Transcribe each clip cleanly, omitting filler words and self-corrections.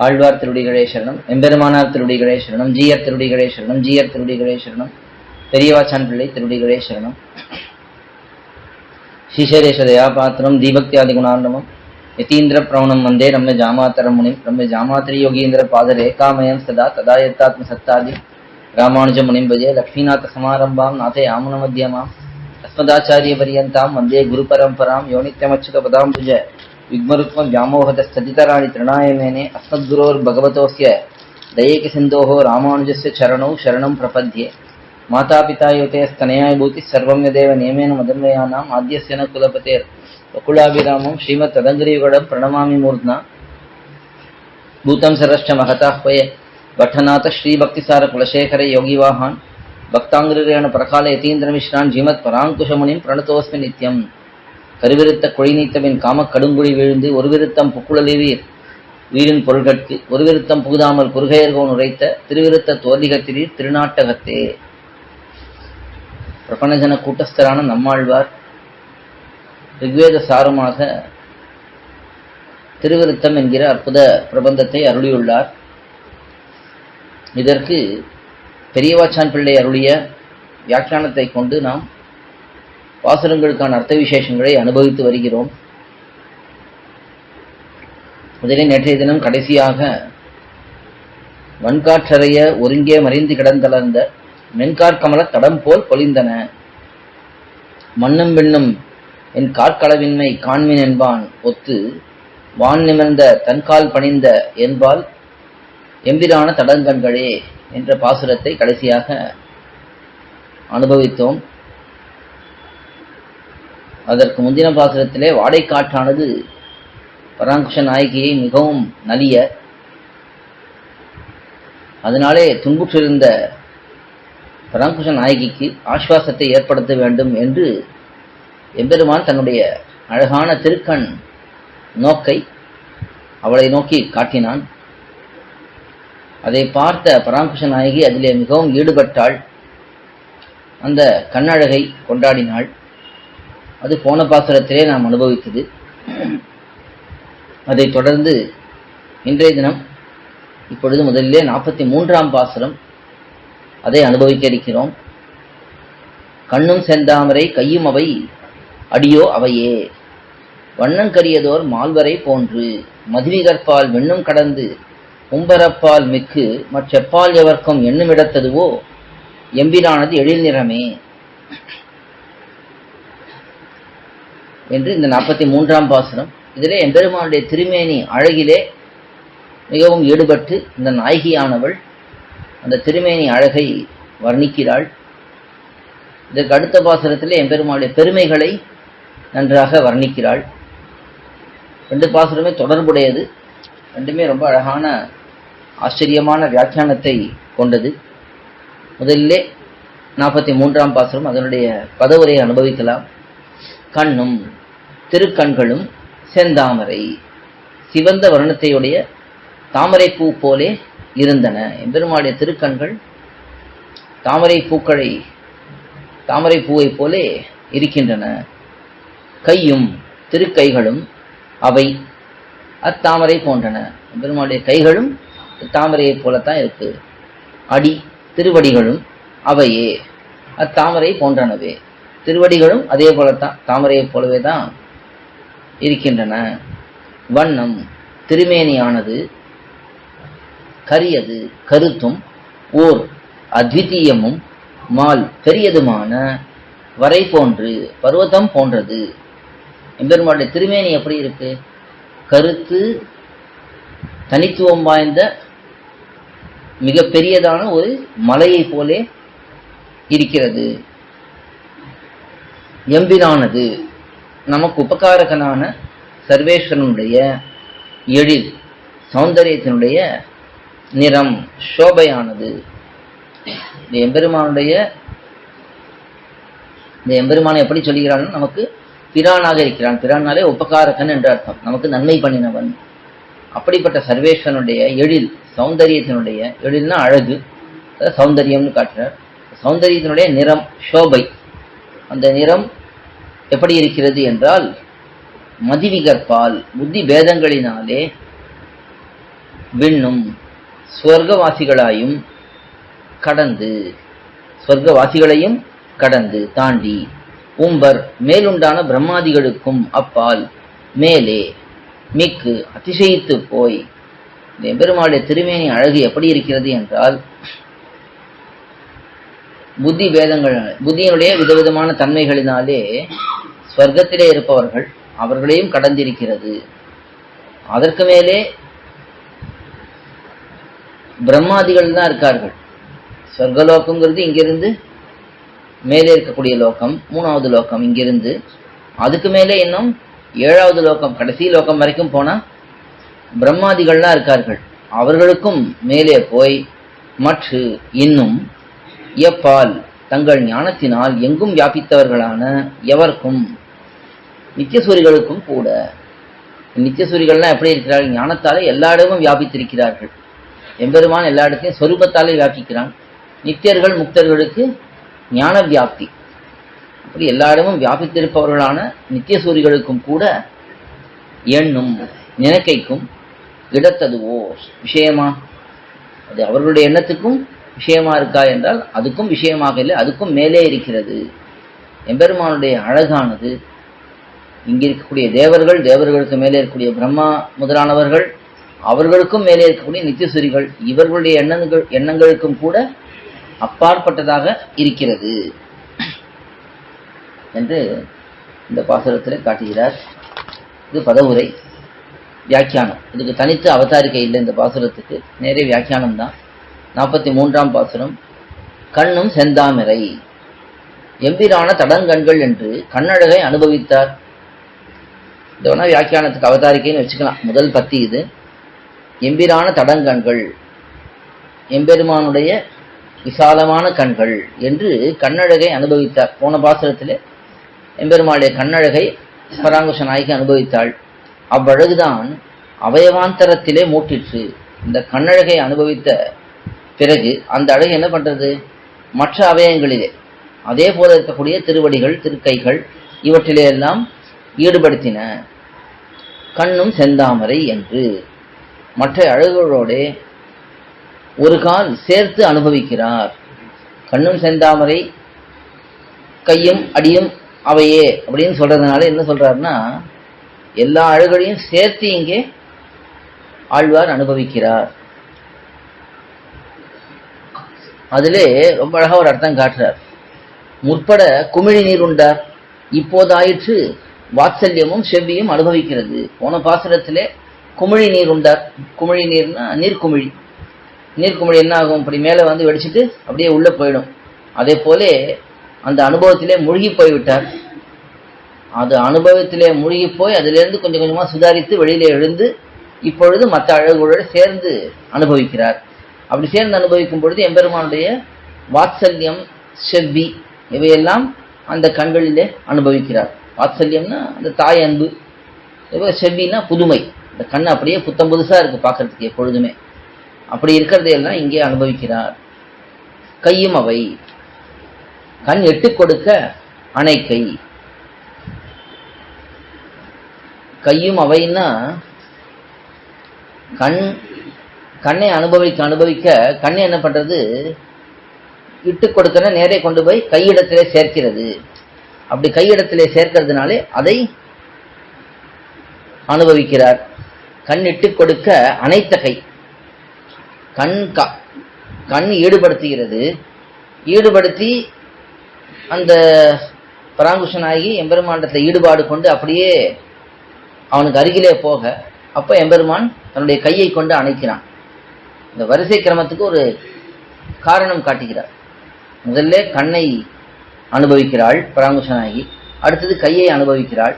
ஆழ்வார் திருடிகளே சரணம், எம்பெருமானார் திருடிகளே சரணம், ஜீயர் திருடிகளே சரணம், ஜீயர் திருடிகளே சரணம், பெரியவாச்சான் பிள்ளை திருடிகளே சரணம். ஸ்ரீசைலேஷதயா பாத்திரம் தீபக்தியாதி குணார்ணவம் யதீந்திர பிரவணம் வந்தே ரம்ய ஜாமாத்தரம் முனிம் ரம்ய ஜாமாத்திரி யோகீந்திர பாதரேகாமயம் சதா ததாயத்தாத்ம சத்தாதி ராமானுஜ முனிம் பஜே லக்ஷ்மீநாத சமாரம்பாம் நாதே ஆமன மத்தியமாம் அஸ்மதாச்சாரிய பரியந்தாம் வந்தே குரு பரம்பராம் யோனித்யமச்சுத பதாம்புஜ விக்மருத்மம் வியாமோகத ஸ்ததிதராணி திருநாயமேனே அஸ்மத்குரோர் பகவதோஸ்ய தயேக சிந்தோஹோ ராமானுஜஸ்ய சரணௌ சரணம் பிரபத்யே மாதா பிதா யோதே ஸ்தனயாய பூதி சர்வம் யதேவ நியமேன மதன்வயானாம் ஆத்யஸ்யன குலபதேர் வகுலாபிராமம் ஸ்ரீமத் ததங்கிரியுகடம் பிரணமாமி மூர்த்னா பூதம் சரஷ்ட மகதாஹ்வய பட்டநாத ஸ்ரீபக்திசார குலசேகர யோகிவாஹான் பக்தாங்கிரேண பிரகால யதீந்திர மிஸ்ரான் ஜீமத் பராங்குஷமுனிம் பிரணதோஸ்மி நித்யம். கருவிருத்த குழி நீத்தவின் காம கடுங்குழி வீழ்ந்து ஒரு விருத்தம் புக்குழலிவீர் வீரின் பொருள்கட்கு ஒரு விருத்தம் புகுதாமல் குறுகையர்கோன் உரைத்த திருவிருத்த தோதிகத்திரீர் திருநாட்டகத்தே. பிரபஞ்சன கூட்டஸ்தரான நம்மாழ்வார் ரிக்வேத சாரமாக திருவிருத்தம் என்கிற அற்புத பிரபந்தத்தை அருளியுள்ளார். இதற்கு பெரியவாச்சான் பிள்ளை அருளிய வியாக்கியானத்தை கொண்டு நாம் பாசுரங்களுக்கான அர்த்த விசேஷங்களை அனுபவித்து வருகிறோம். முதலில் நேற்றைய தினம் கடைசியாக வன்காற்றறைய ஒருங்கே மறைந்து கிடந்தளர்ந்த மென்காற்கமல தடம் போல் பொலிந்தன மண்ணும் விண்ணும் என் காற்களவின்மை காண்மின் என்பான் ஒத்து வான் நிமிர்ந்த தன்கால் பணிந்த என்பால் எம்பிரான தடங்கண்களே என்ற பாசுரத்தை கடைசியாக அனுபவித்தோம். அதற்கு முந்தின பாசுரத்திலே வாடைக்காற்றானது பராங்குஷ நாயகியை மிகவும் நலிய, அதனாலே துன்புற்றிருந்த பராங்குஷ நாயகிக்கு ஆஸ்வாசத்தை ஏற்படுத்த வேண்டும் என்று எம்பெருமான் தன்னுடைய அழகான திருக்கண் நோக்கை அவளை நோக்கி காட்டினான். அதை பார்த்த பராங்குஷ நாயகி அதிலே மிகவும் ஈடுபட்டாள். அந்த கண்ணழகை கொண்டாடினாள். அது போன பாசுரத்திலே நாம் அனுபவித்தது. அதைத் தொடர்ந்து இன்றைய தினம் இப்பொழுது முதலிலே 43ஆம் பாசுரம் அதை அனுபவிக்க இருக்கிறோம். கண்ணும் செந்தாமரை கையும் அவை அடியோ அவையே வண்ணங்கரியதோர் மால்வரை போன்று மதுவிகற்பால் வெண்ணும் கடந்து உம்பரப்பால் மிக்கு மற்றெப்பால் எவர்க்கும் எண்ணுமிடத்ததுவோ எம்பிரானது எழில் நிறமே என்று இந்த 43ஆம் பாசுரம். இதிலே எம்பெருமானுடைய திருமேனி அழகிலே மிகவும் ஈடுபட்டு இந்த நாயகியானவள் அந்த திருமேனி அழகை வர்ணிக்கிறாள். இதற்கு அடுத்த பாசுரத்திலே எம்பெருமானுடைய பெருமைகளை நன்றாக வர்ணிக்கிறாள். ரெண்டு பாசுரமே தொடர்புடையது. ரெண்டுமே ரொம்ப அழகான ஆச்சரியமான வியாக்கியானத்தை கொண்டது. முதலிலே 43ஆம் பாசுரம் அதனுடைய பதவுரையை அனுபவிக்கலாம். கண்ணும் திருக்கண்களும் செந்தாமரை சிவந்த வர்ணத்தையுடைய தாமரை பூ போலே இருந்தன. எம்பெருமானுடைய திருக்கண்கள் தாமரை பூவை போலே இருக்கின்றன. கையும் திருக்கைகளும் அவை அத்தாமரை போன்றன. எம்பெருமானுடைய கைகளும் தாமரையை போலத்தான் இருக்கு. அடி திருவடிகளும் அவையே அத்தாமரை போன்றனவே. திருவடிகளும் அதே போலத்தான் தாமரையை போலவே தான் இருக்கின்றன. வண்ணம் திருமேனியானது கரியது கருத்தும் ஓர் அத்விதீயமும் மால் பெரியதுமான வரை போன்று பர்வதம் போன்றது. எம்பெருமானுடைய திருமேனி எப்படி இருக்கு? கருத்து தனித்துவம் வாய்ந்த மிக பெரியதான ஒரு மலையை போலே இருக்கிறது. எம்பிரானது நமக்கு உபகாரகனான சர்வேஸ்வரனுடைய எழில் சௌந்தரியத்தினுடைய நிறம் சோபையானது. இந்த எம்பெருமானை எப்படி சொல்கிறான்? நமக்கு பிரானாக இருக்கிறான். பிரானாலே உபகாரகன் என்ற அர்த்தம், நமக்கு நன்மை பண்ணினவன். அப்படிப்பட்ட சர்வேஸ்வரனுடைய எழில் சௌந்தரியத்தினுடைய எழில்னா அழகு, சௌந்தரியம்னு காட்டுறார். சௌந்தரியத்தினுடைய நிறம் சோபை. அந்த நிறம் எப்படி இருக்கிறது என்றால் மதிவிகற்பால் புத்தி பேதங்களினாலே விண்ணும் ஸ்வர்க்கவாசிகளாயும் கடந்து, ஸ்வர்க்கவாசிகளையும் கடந்து தாண்டி, உம்பர் மேலுண்டான பிரம்மாதிகளுக்கும் அப்பால் மேலே மிக்கு அதிசயித்து போய். பெருமாளுடைய திருமேனி அழகு எப்படி இருக்கிறது என்றால், புத்தி வேதங்கள், புத்தியினுடைய விதவிதமான தன்மைகளினாலே ஸ்வர்க்கத்திலே இருப்பவர்கள் அவர்களையும் கடந்திருக்கிறது. அதற்கு மேலே பிரம்மாதிகள் தான் இருக்கார்கள். சொர்க்கலோகம்ங்கிறது இங்கிருந்து மேலே இருக்கக்கூடிய லோகம், 3வது லோகம் இங்கிருந்து. அதுக்கு மேலே இன்னும் 7வது லோகம், கடைசி லோகம் வரைக்கும் போனா பிரம்மாதிகள்லாம் இருக்கார்கள். அவர்களுக்கும் மேலே போய் மற்ற இன்னும் எப்பால் தங்கள் ஞானத்தினால் எங்கும் வியாபித்தவர்களான எவர்க்கும் நித்தியசூரிகளுக்கும் கூட. நித்தியசூரிகள்லாம் எப்படி இருக்கிறார்கள்? ஞானத்தாலே எல்லா இடமும் வியாபித்திருக்கிறார்கள். எம்பெருமான் எல்லா இடத்தையும் சொரூபத்தாலே வியாபிக்கிறான். நித்தியர்கள் முக்தர்களுக்கு ஞான வியாப்தி. அப்படி எல்லா இடமும் வியாபித்திருப்பவர்களான நித்தியசூரிகளுக்கும் கூட எண்ணும் நினைக்கைக்கும் இடத்ததுவோ விஷயமா? அது அவர்களுடைய எண்ணத்துக்கும் விஷயமா இருக்கா என்றால் அதுக்கும் விஷயமாக இல்லை, அதுக்கும் மேலே இருக்கிறது. எம்பெருமானுடைய அழகானது இங்கே இருக்கக்கூடிய தேவர்கள், தேவர்களுக்கு மேலே இருக்கக்கூடிய பிரம்மா முதலானவர்கள், அவர்களுக்கும் மேலே இருக்கக்கூடிய நித்தியசூரிகள், இவர்களுடைய எண்ணங்களுக்கும் கூட அப்பாற்பட்டதாக இருக்கிறது என்று இந்த பாசுரத்தில் காட்டுகிறார். இது பதவுரை, வியாக்கியானம். இதுக்கு தனித்து அவதாரிக்கை இல்லை. இந்த பாசுரத்துக்கு நேரே வியாக்கியானம் தான். 43ஆம் பாசுரம். கண்ணும் செந்தாமரை எம்பிரான தடங்கண்கள் என்று கண்ணழகை அனுபவித்தார். இதோனா வியாக்கியானத்துக்கு அவதாரிக்கைன்னு வச்சுக்கலாம். முதல் பத்தி இது. எம்பிரான தடங்கண்கள், எம்பெருமானுடைய விசாலமான கண்கள் என்று கண்ணழகை அனுபவித்தார். போன பாசுரத்திலே எம்பெருமானுடைய கண்ணழகை பராங்குஷ நாயகி அனுபவித்தாள். அவ்வழகுதான் அவயவாந்தரத்திலே மூட்டிற்று. இந்த கண்ணழகை அனுபவித்த பிறகு அந்த அழகு என்ன பண்றது? மற்ற அவயங்களிலே அதே போல இருக்கக்கூடிய திருவடிகள், திருக்கைகள் இவற்றிலே எல்லாம் ஈடுபடுத்தின. கண்ணும் செந்தாமரை என்று மற்ற அழகுகளோட ஒரு கால் சேர்த்து அனுபவிக்கிறார். கண்ணும் செந்தாமரை கையும் அடியும் அவையே அப்படின்னு சொல்றதுனால என்ன சொல்றாருன்னா, எல்லா அழகுகளையும் சேர்த்து இங்கே ஆழ்வார் அனுபவிக்கிறார். அதிலே ரொம்ப அழகா ஒரு அர்த்தம் காட்டுறார். முற்பட குமிழி நீர் உண்டார், இப்போதாயிற்று வாத்சல்யமும் செவ்வியும் அனுபவிக்கிறது. போன பாசுரத்திலே குமிழி நீர் உண்டார். குமிழி நீர்னா நீர்க்குமிழி. நீர்க்குமிழி என்ன ஆகும்? இப்படி மேலே வந்து வெடிச்சிட்டு அப்படியே உள்ள போயிடும். அதே போல அந்த அனுபவத்திலே மூழ்கி போய்விட்டார். அது அனுபவத்திலே மூழ்கி போய் அதிலிருந்து கொஞ்சம் கொஞ்சமா சுதாரித்து வெளியிலே எழுந்து இப்பொழுது மற்ற அழகுகளோடு சேர்ந்து அனுபவிக்கிறார். அப்படி சேர்ந்து அனுபவிக்கும் பொழுது எம்பெருமானுடைய வாத்சல்யம், செவ்வி இவையெல்லாம் அந்த கண்களிலே அனுபவிக்கிறார். வாத்சல்யம்னா அந்த தாய் அன்பு, செவ்வினா புதுமை. இந்த கண் அப்படியே புத்தம் புதுசா இருக்கு பார்க்கறதுக்கு எப்பொழுதுமே. அப்படி இருக்கிறதையெல்லாம் இங்கே அனுபவிக்கிறார். கையும் அவை கண் எட்டு கொடுக்க அணைக்கை. கையும் அவைன்னா கண்ணை அனுபவிக்க கண்ணை என்ன பண்றது? இட்டு கொடுக்கிற நேரே கொண்டு போய் கையிடத்திலே சேர்க்கிறது. அப்படி கையிடத்திலே சேர்க்கிறதுனாலே அதை அனுபவிக்கிறார். கண் இட்டு கொடுக்க அனைத்த கை. கண் ஈடுபடுத்துகிறது. ஈடுபடுத்தி அந்த பராங்குஷனாகி எம்பெருமாண்டத்தில் ஈடுபாடு கொண்டு அப்படியே அவனுக்கு அருகிலே போக, அப்ப எம்பெருமான் தன்னுடைய கையை கொண்டு அணைக்கிறான். இந்த வரிசை கிரமத்துக்கு ஒரு காரணம் காட்டுகிறார். முதல்ல கண்ணை அனுபவிக்கிறாள் பராங்குஷனாகி, அடுத்தது கையை அனுபவிக்கிறாள்,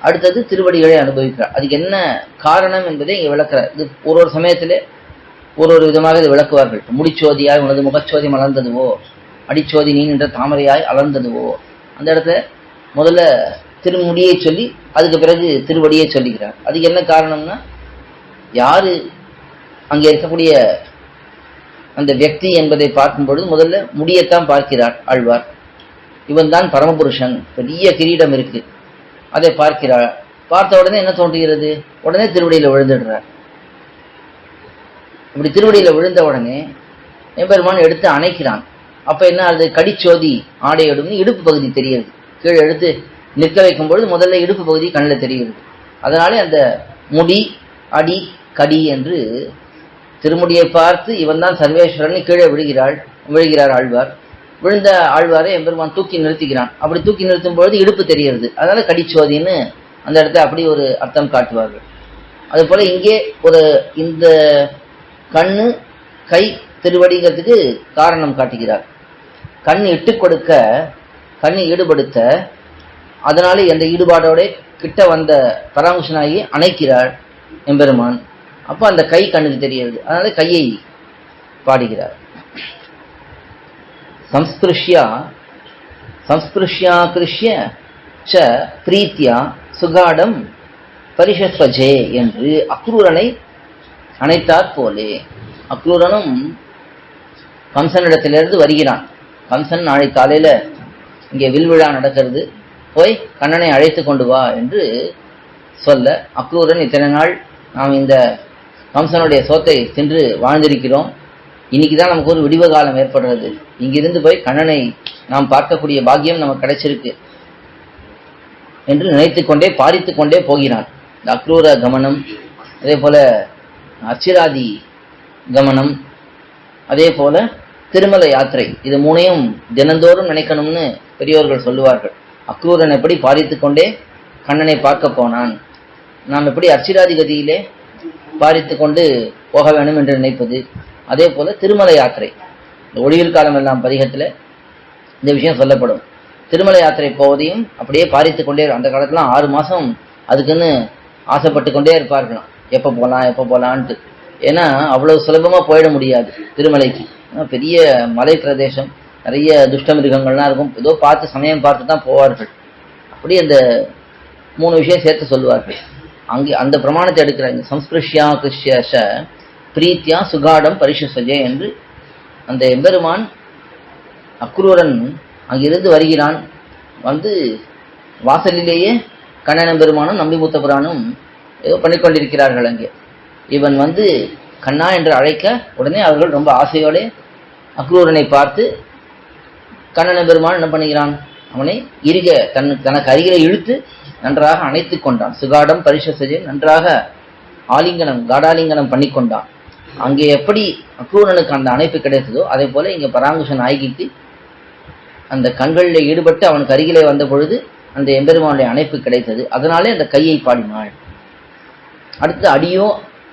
அடுத்தது திருவடிகளை அனுபவிக்கிறாள். அதுக்கு என்ன காரணம் என்பதை இங்கே விளக்குறார். இது ஒரு சமயத்திலே ஒரு விதமாக இதை விளக்குவார்கள். முடிச்சோதியாய் உனது முகச்சோதி மலர்ந்ததுவோ, அடிச்சோதி நீ நின்ற தாமரையாய் அலர்ந்ததுவோ. அந்த இடத்துல முதல்ல திருமுடியை சொல்லி அதுக்கு பிறகு திருவடியை சொல்லுகிறார். அதுக்கு என்ன காரணம்னா, யாரு அங்கே இருக்கக்கூடிய அந்த வியக்தி என்பதை பார்க்கும் பொழுது முதல்ல முடியத்தான் பார்க்கிறார் ஆழ்வார். இவன் தான் பரமபுருஷன், பெரிய கிரீடம் இருக்கு, அதை பார்க்கிறார். பார்த்த உடனே என்ன தோன்றுகிறது? உடனே திருவடியில விழுந்துடுறார். இப்படி திருவடியில விழுந்த உடனே எம்பெருமான் எடுத்து அணைக்கிறான். அப்ப என்ன ஆகுது? கடிச்சோதி ஆடையோடும் இடுப்பு பகுதி தெரியுது. கீழே எடுத்து நிற்க வைக்கும் பொழுது முதல்ல இடுப்பு பகுதி கண்ணில் தெரிகிறது. அதனாலே அந்த முடி அடி கடி என்று திருமுடியை பார்த்து இவன் தான் சர்வேஸ்வரன் கீழே விழுகிறார் ஆழ்வார். விழுந்த ஆழ்வாரை எம்பெருமான் தூக்கி நிறுத்துகிறான். அப்படி தூக்கி நிறுத்தும் பொழுது இடுப்பு தெரிகிறது. அதனால கடிச்சோதின்னு அந்த இடத்துல அப்படி ஒரு அர்த்தம் காட்டுவார்கள். அது போல இங்கே இந்த கண்ணு கை திருவடிங்கிறதுக்கு காரணம் காட்டுகிறார். கண் இட்டு கொடுக்க, கண்ணை ஈடுபடுத்த, அதனால எந்த ஈடுபாடோட கிட்ட வந்த பராங்குஷனாகி அணைக்கிறார் எம்பெருமான். அப்போ அந்த கை கண்ணுக்கு தெரிகிறது. அதனால கையை பாடுகிறார். சம்ஸ்பிருஷ்யா கிருஷ்ய ச பிரீத்தியா சுகாடம் பரிஷஸ்வஜே என்று அக்ரூரனை அணைத்தாற் போலே. அக்ரூரனும் கம்சனிடத்திலிருந்து வருகிறான். கம்சன் நாளை காலையில இங்கே வில்விழா நடக்கிறது, போய் கண்ணனை அழைத்து கொண்டு வா என்று சொல்ல, அக்ரூரன் இத்தனை நாள் நாம் இந்த கம்சனுடைய சோத்தை சென்று வாழ்ந்திருக்கிறோம், இன்னைக்குதான் நமக்கு ஒரு விடிவு காலம் ஏற்படுறது, இங்கிருந்து போய் கண்ணனை நாம் பார்க்கக்கூடிய பாக்கியம் நமக்கு கிடைச்சிருக்கு என்று நினைத்து கொண்டே பாரித்து கொண்டே போகிறான். இந்த அக்ரூர கமனம், அதே போல அர்ச்சிராதி கமனம், அதே போல திருமலை யாத்திரை, இது மூணையும் தினந்தோறும் நினைக்கணும்னு பெரியோர்கள் சொல்லுவார்கள். அக்ரூரன் எப்படி பாரித்து கொண்டே கண்ணனை பார்க்க போனான், நாம் எப்படி அர்ச்சிராதி கதியிலே பாரித்து கொண்டு போக வேண்டும் என்று நினைப்பது, அதே போல திருமலை யாத்திரை, இந்த ஒளியில் காலம் எல்லாம் பதிகத்தில் இந்த விஷயம் சொல்லப்படும். திருமலை யாத்திரை போவதையும் அப்படியே பாரித்து கொண்டே, அந்த காலத்துல 6 மாசம் அதுக்குன்னு ஆசைப்பட்டு கொண்டே இருப்பார்களாம், எப்போ போகலான்ட்டு. ஏன்னா அவ்வளவு சுலபமா போயிட முடியாது திருமலைக்கு. பெரிய மலை பிரதேசம், நிறைய துஷ்ட மிருகங்கள்லாம் இருக்கும். ஏதோ பார்த்து சமயம் பார்த்து தான் போவார்கள். அப்படி அந்த 3 விஷயம் சேர்த்து சொல்லுவார்கள். அங்கே அந்த பிரமாணத்தை எடுக்கிறாங்க. சம்ஸ்பிருஷ்யா கிருஷ்யஷ பிரீத்தியா சுகாடம் பரிஷஸ்வஜே என்று அந்த எம்பெருமான் அக்ரூரன் அங்கிருந்து வருகிறான். வந்து வாசலிலேயே கண்ணன் பெருமானும் நம்பிமுத்த புராணும் ஏதோ பண்ணிக்கொண்டிருக்கிறார்கள். அங்கே இவன் வந்து கண்ணா என்று அழைக்க உடனே அவர்கள் ரொம்ப ஆசையோட அக்ரூரனை பார்த்து கண்ணன் பெருமான் என்ன பண்ணுகிறான், அவனை தனக்கு அருகில இழுத்து நன்றாக அணைத்து கொண்டான். சுகாடம் பரிஷசஜே, நன்றாக காடாலிங்கனம் பண்ணி கொண்டான். அங்கே எப்படி அக்ரூரனுக்கு அந்த அணைப்பு கிடைத்ததோ அதே போல இங்க பராங்குஷ நாயகிக்கு அந்த கண்களில் ஈடுபட்டு அவனுக்கு அருகிலே வந்த பொழுது அந்த எம்பெருமானுடைய அணைப்பு கிடைத்தது. அதனாலே அந்த கையை பாடினாள். அடுத்து அடியோ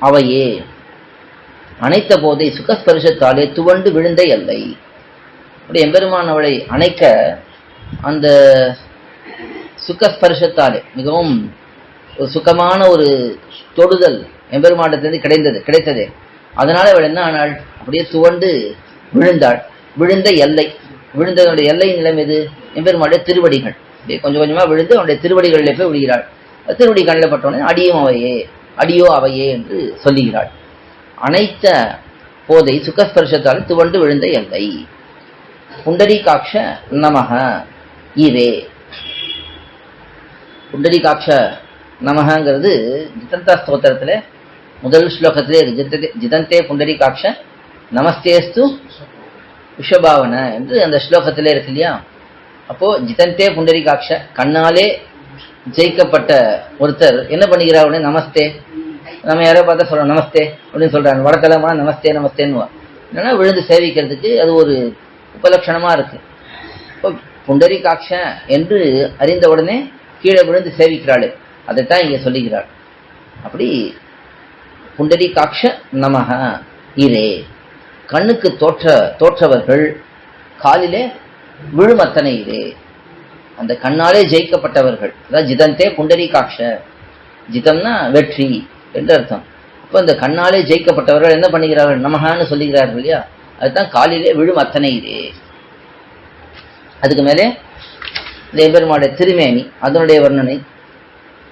அவையே, அணைத்த போதை சுகஸ்பரிசத்தாலே துவண்டு விழுந்த எல்லை. அப்படி எம்பெருமான் அவளை அணைக்க அந்த சுகஸ்பரிசத்தாலே மிகவும் ஒரு சுகமான ஒரு தொடுதல் எம்பெருமானிடத்திலிருந்து கிடைத்ததே. அதனால அவள் என்ன ஆனாள், அப்படியே துவண்டு விழுந்தாள். விழுந்த எல்லை, விழுந்ததனுடைய எல்லை நிலம் எது? எம்பெருமானுடைய திருவடிகள். கொஞ்சம் கொஞ்சமா விழுந்து அவனுடைய திருவடிகளிலே போய் விடுகிறாள். திருவடி கண்ணில் பட்டவுடனே அடியோ அவையே என்று சொல்லுகிறாள். அனைத்த போதை சுகஸ்பர்ஷத்தால் துவண்டு விழுந்த எல்லை. புண்டரீகாட்ச நமக ஈரே. புண்டரீகாட்ச நமகங்கிறது ஜிதந்தா ஸ்தோத்திரத்துல முதல் ஸ்லோகத்திலே ஜிதந்தே புண்டரீகாட்ச நமஸ்தேஸ்து விஷபாவன என்று அந்த ஸ்லோகத்திலே இருக்கு இல்லையா. அப்போ ஜிதந்தே புண்டரீகாட்ச, கண்ணாலே ஜெயிக்கப்பட்ட ஒருத்தர் என்ன பண்ணுகிறார், உடனே நமஸ்தே. நம்ம யாரோ பார்த்தா சொல்றோம் நமஸ்தே அப்படின்னு சொல்றாங்க. வடக்கலமா நமஸ்தே நமஸ்தேன்னு என்னன்னா விழுந்து சேவிக்கிறதுக்கு அது ஒரு உபலட்சணமா இருக்கு. இப்போ புண்டரீகாட்ச என்று அறிந்த உடனே கீழே விழுந்து சேவிக்கிறாள். அதைத்தான் இங்க சொல்லுகிறாள். அப்படி புண்டரீகாட்ச நமக ஈரே, கண்ணுக்கு தோற்றவர்கள் காலிலே விழுமத்தனை ஈரே, அந்த கண்ணாலே ஜெயிக்கப்பட்டவர்கள். அதாவது ஜிதந்தே புண்டரீகாட்ச, ஜிதம்னா வெற்றி என்று அர்த்தம். அப்போ இந்த கண்ணாலே ஜெயிக்கப்பட்டவர்கள் என்ன பண்ணுகிறார்கள், நமகான்னு சொல்லுகிறார்கள் இல்லையா. அதுதான் காலிலே விழும் அத்தனை ஈரே. அதுக்கு மேலே இந்த எம்பெருமானுடைய திருமேனி, அதனுடைய வர்ணனை,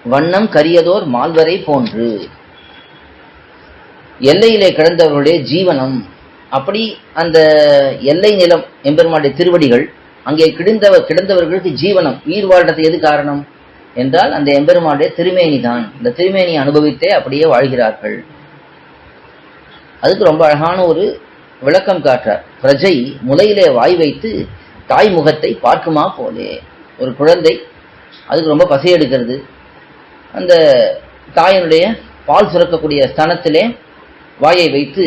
வண்ணம் கரியதோர் மால்வரை போன்று, எல்லையிலே கிடந்தவர்களுடைய ஜீவனம். அப்படி அந்த எல்லை நிலம் எம்பெருமானுடைய திருவடிகள், அங்கே கிடந்தவர்களுக்கு ஜீவனம், உயிர் வாழ்றது எது காரணம் என்றால் அந்த எம்பெருமானுடைய திருமேனி தான். இந்த திருமேனியை அனுபவித்தே அப்படியே வாழ்கிறார்கள். அதுக்கு ரொம்ப அழகான ஒரு விளக்கம் காட்டுறார். பிரஜை முலையிலே வாய் வைத்து தாய் முகத்தை பார்க்குமா போலே. ஒரு குழந்தை அதுக்கு ரொம்ப பசி எடுக்கிறது, அந்த தாயினுடைய பால் சுரக்கக்கூடிய ஸ்தானத்திலே வாயை வைத்து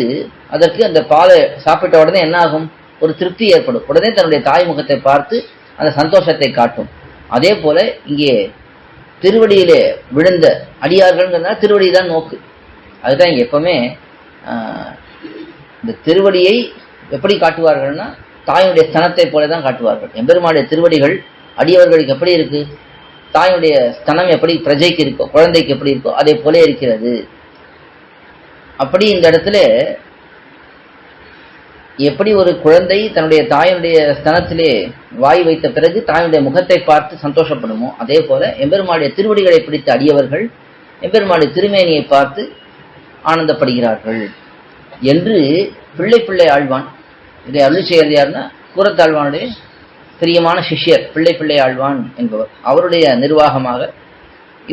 அதற்கு அந்த பாலை சாப்பிட்ட உடனே என்ன ஆகும், ஒரு திருப்தி ஏற்படும். உடனே தன்னுடைய தாய் முகத்தை பார்த்து அந்த சந்தோஷத்தை காட்டும். அதே போல இங்கே திருவடியிலே விழுந்த அடியார்கள்ங்கிறதுனால திருவடி தான் நோக்கு. அதுதான் இங்கே எப்பவுமே இந்த திருவடியை எப்படி காட்டுவார்கள்னா தாயுடைய ஸ்தனத்தை போல தான் காட்டுவார்கள். எம்பெருமானுடைய திருவடிகள் அடியவர்களுக்கு எப்படி இருக்கு, தாயுடைய ஸ்தனம் எப்படி பிரஜைக்கு இருக்கோ, குழந்தைக்கு எப்படி இருக்கோ அதே போல இருக்கிறது. அப்படி இந்த இடத்துல எப்படி ஒரு குழந்தை தன்னுடைய தாயுடைய ஸ்தனத்திலே வாய் வைத்த பிறகு தாயுடைய முகத்தை பார்த்து சந்தோஷப்படுமோ, அதே போல எம்பெருமானுடைய திருவடிகளை பிடித்த அடியவர்கள் எம்பெருமானுடைய திருமேனியை பார்த்து ஆனந்தப்படுகிறார்கள் என்று பிள்ளை ஆழ்வான் இதை அருளி செய்கிறது. யாருன்னா கூரத்தாழ்வானுடைய பிரியமான சிஷ்யர் பிள்ளை ஆழ்வான் என்பவர், அவருடைய நிர்வாகமாக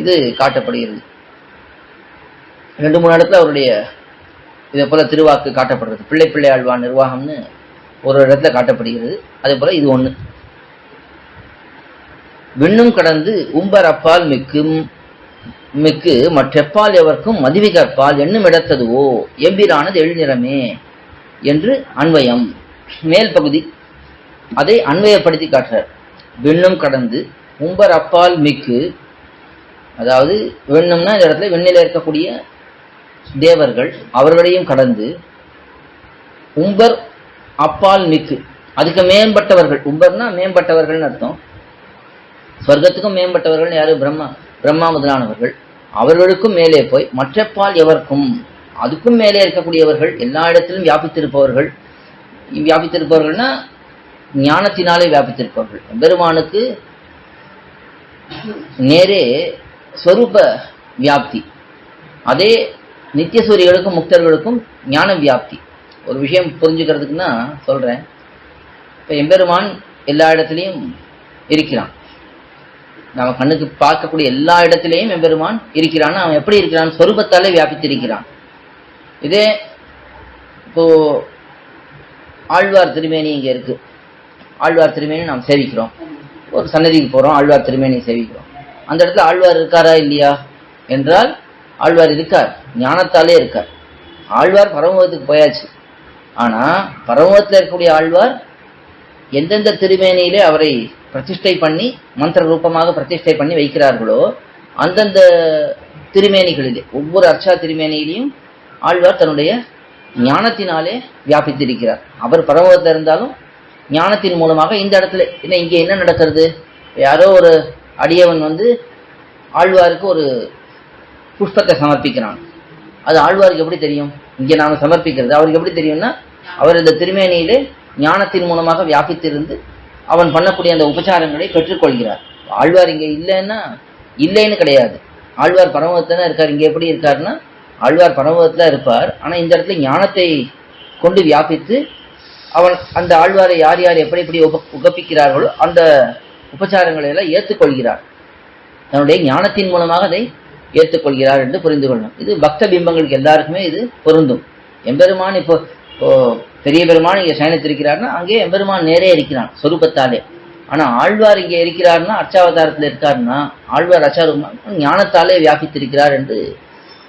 இது காட்டப்படுகிறது. 2-3 இடத்துல அவருடைய இதே போல திருவாக்கு காட்டப்படுறது. பிள்ளை ஆழ்வான் நிர்வாகம்னு ஒரு இடத்துல காட்டப்படுகிறது. அதே போல இது ஒண்ணு. விண்ணும் கடந்து உம்பர் அப்பால் மிக்கு மற்றெப்பால் எவர்க்கும் மதிவி கற்பால் என்னும் இடத்ததுவோ எம்பிரானது எழுநிறமே என்று அன்வயம். மேல் பகுதி அதை அன்வயப்படுத்தி காட்டுறார். விண்ணும் கடந்து உம்பர் அப்பால் மிக்கு, அதாவது விண்ணும்னா இந்த இடத்துல விண்ணில இருக்கக்கூடிய தேவர்கள் அவர்களையும் கடந்து, உம்பர் அப்பால் மிக்கு அதுக்கு மேம்பட்டவர்கள். உம்பர்னா மேம்பட்டவர்கள் அர்த்தம். ஸ்வர்க்கத்துக்கும் மேம்பட்டவர்கள் யாரு, பிரம்மா முதலானவர்கள். அவர்களுக்கும் மேலே போய் மற்றப்பால் எவர்க்கும், அதுக்கும் மேலே இருக்கக்கூடியவர்கள், எல்லா இடத்திலும் வியாபித்திருப்பவர்கள். வியாபித்திருப்பவர்கள்னா ஞானத்தினாலே வியாபித்திருப்பவர்கள். பெருமானுக்கு நேரே ஸ்வரூப வியாப்தி. அதே நித்தியசூரிகளுக்கும் முக்தர்களுக்கும் ஞான வியாப்தி. ஒரு விஷயம் புரிஞ்சுக்கிறதுக்குன்னா சொல்றேன். இப்ப எம்பெருமான் எல்லா இடத்துலையும் இருக்கிறான். நம்ம கண்ணுக்கு பார்க்கக்கூடிய எல்லா இடத்திலையும் எம்பெருமான் இருக்கிறான். அவன் எப்படி இருக்கிறான், ஸ்வரூபத்தாலே வியாபித்திருக்கிறான். இதே இப்போ ஆழ்வார் திருமேனி இங்க இருக்கு. ஆழ்வார் திருமேனி நாம் சேவிக்கிறோம். ஒரு சன்னதிக்கு போறோம், ஆழ்வார் திருமேனி சேவிக்கிறோம். அந்த இடத்துல ஆழ்வார் இருக்காரா இல்லையா என்றால் ஆழ்வார் இருக்கார், ஞானத்தாலே இருக்கார். ஆழ்வார் பரமபதத்துக்கு போயாச்சு. ஆனா பரமபதத்தில் இருக்கக்கூடிய ஆழ்வார் எந்தெந்த திருமேனியிலே அவரை பிரதிஷ்டை பண்ணி மந்திர ரூபமாக பிரதிஷ்டை பண்ணி வைக்கிறார்களோ அந்தந்த திருமேனிகளிலே, ஒவ்வொரு அர்ச்சா திருமேனியிலையும் ஆழ்வார் தன்னுடைய ஞானத்தினாலே வியாபித்திருக்கிறார். அவர் பரமபதத்தில் இருந்தாலும் ஞானத்தின் மூலமாக இந்த இடத்துல இங்க என்ன நடக்கிறது, யாரோ ஒரு அடியவன் ஆழ்வாருக்கு ஒரு புஷ்பத்தை சமர்ப்பிக்கிறான். அது ஆழ்வாருக்கு எப்படி தெரியும், இங்க நாம சமர்ப்பிக்கிறது அவருக்கு எப்படி தெரியும்னா, அவர் இந்த திருமேனியிலே ஞானத்தின் மூலமாக வியாபித்திருந்து அவன் பண்ணக்கூடிய அந்த உபச்சாரங்களை பெற்றுக்கொள்கிறார். ஆழ்வார் இங்க இல்லைன்னா இல்லைன்னு கிடையாது. ஆழ்வார் பரமபதத்துல இருக்கார். இங்க எப்படி இருக்காருன்னா ஆழ்வார் பரமபதத்துல இருப்பார். ஆனா இந்த இடத்துல ஞானத்தை கொண்டு வியாபித்து அவன் அந்த ஆழ்வாரை யார் யார் எப்படி எப்படி உகப்பிக்கிறார்களோ அந்த உபச்சாரங்களை எல்லாம் ஏற்றுக்கொள்கிறார். தன்னுடைய ஞானத்தின் மூலமாக அதை ஏற்றுக்கொள்கிறார் என்று புரிந்து கொள்ளணும். இது பக்த பிம்பங்களுக்கு எல்லாருக்குமே இது பொருந்தும். எம்பெருமான் இப்போ பெரிய பெருமான் இங்கே சயனித்திருக்கிறார்னா அங்கே எம்பெருமான் நேரே இருக்கிறான் சொரூபத்தாலே. ஆனா ஆழ்வார் இங்கே இருக்கிறார்னா அர்ச்சாவதாரத்தில் இருக்காருன்னா ஆழ்வார் அர்ச்சாரூபம் ஞானத்தாலே வியாபித்திருக்கிறார் என்று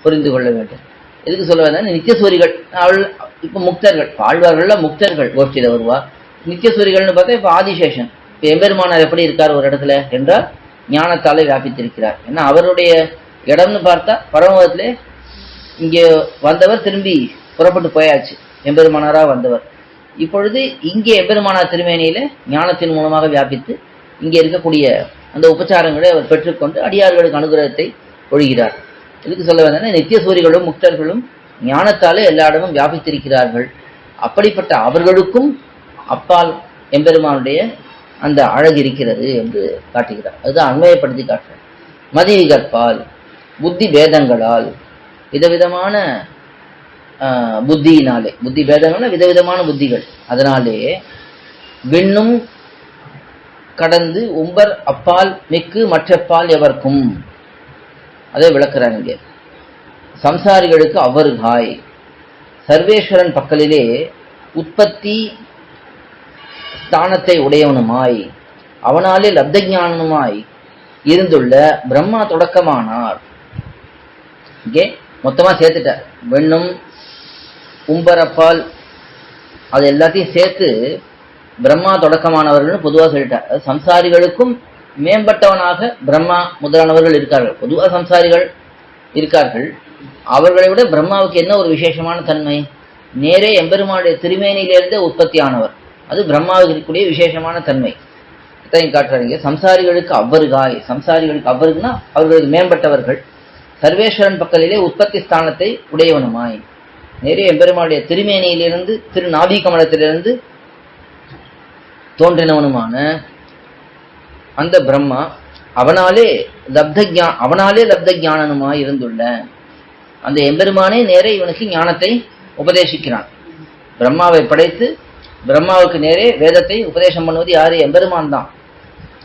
புரிந்து கொள்ள வேண்டும். எதுக்கு சொல்ல வேண்டாம், நித்தியசூரிகள் இப்ப முக்தர்கள், ஆழ்வார்கள்ல முக்தர்கள் கோஷ்டியில வருவார். நித்தியசூரிகள்னு பார்த்தா இப்ப ஆதிசேஷன். இப்ப எம்பெருமானார் எப்படி இருக்கார் ஒரு இடத்துல என்றால் ஞானத்தாலே வியாபித்திருக்கிறார். ஏன்னா அவருடைய இடம்னு பார்த்தா பரமபதத்திலே இங்கே வந்தவர் திரும்பி புறப்பட்டு போயாச்சு, எம்பெருமானாரா வந்தவர். இப்பொழுது இங்கே எம்பெருமானார் திருமேனியில ஞானத்தின் மூலமாக வியாபித்து இங்கே இருக்கக்கூடிய அந்த உபச்சாரங்களை அவர் பெற்றுக்கொண்டு அடியார்களுக்கு அனுகிரகத்தை ஒழுகிறார். இதுக்கு சொல்ல வேண்டாம், நித்தியசூரிகளும் முக்தர்களும் ஞானத்தாலே எல்லா இடமும் வியாபித்திருக்கிறார்கள். அப்படிப்பட்ட அவர்களுக்கும் அப்பால் எம்பெருமானுடைய அந்த அழகு இருக்கிறது என்று காட்டுகிறார். அதுதான் அண்மையப்படுத்தி காட்டுறார். மதிவி கற்பால் புத்தி பேதங்களால் விதவிதமான புத்தியினாலே, புத்தி பேதங்கள்னா விதவிதமான புத்திகள், அதனாலே விண்ணும் கடந்து உம்பர் அப்பால் மிக்கு மற்றப்பால் எவர்க்கும், அதை விளக்குறாங்க. சம்சாரிகளுக்கு அவருகாய், சர்வேஸ்வரன் பக்கலிலே உற்பத்தி ஸ்தானத்தை உடையவனுமாய் அவனாலே லப்த ஞானனுமாய் இருந்துள்ள பிரம்மா தொடக்கமானார். இங்கே மொத்தமா சேர்த்துட்டார். வெண்ணும் உம்பரப்பால் அது எல்லாத்தையும் சேர்த்து பிரம்மா தொடக்கமானவர்கள் பொதுவாக சொல்லிட்டார். அது சம்சாரிகளுக்கும் மேம்பட்டவனாக பிரம்மா முதலானவர்கள் இருக்கார்கள். பொதுவாக சம்சாரிகள் இருக்கார்கள். அவர்களை விட பிரம்மாவுக்கு என்ன ஒரு விசேஷமான தன்மை? நேரே எம்பெருமானுடைய திருமேனியிலிருந்தே உற்பத்தி ஆனவர். அது பிரம்மாவுக்கு இருக்கக்கூடிய விசேஷமான தன்மை. இதையும் காட்டுறாங்க. சம்சாரிகளுக்கு அவ்வருகாய், சம்சாரிகளுக்கு அவ்வருகுனா அவர்களுக்கு மேம்பட்டவர்கள். சர்வேஸ்வரன் பக்கலிலே உற்பத்தி ஸ்தானத்தை உடையவனுமாய் நேரே எம்பெருமானுடைய திருமேனியிலிருந்து திருநாபி கமலத்திலிருந்து தோன்றினவனுமான அந்த பிரம்மா அவனாலே லப்த ஞானனுமாய் இருந்துள்ள அந்த எம்பெருமானே நேரே இவனுக்கு ஞானத்தை உபதேசிக்கிறான். பிரம்மாவை படைத்து பிரம்மாவுக்கு நேரே வேதத்தை உபதேசம் பண்ணுவது யாரு? எம்பெருமான் தான்.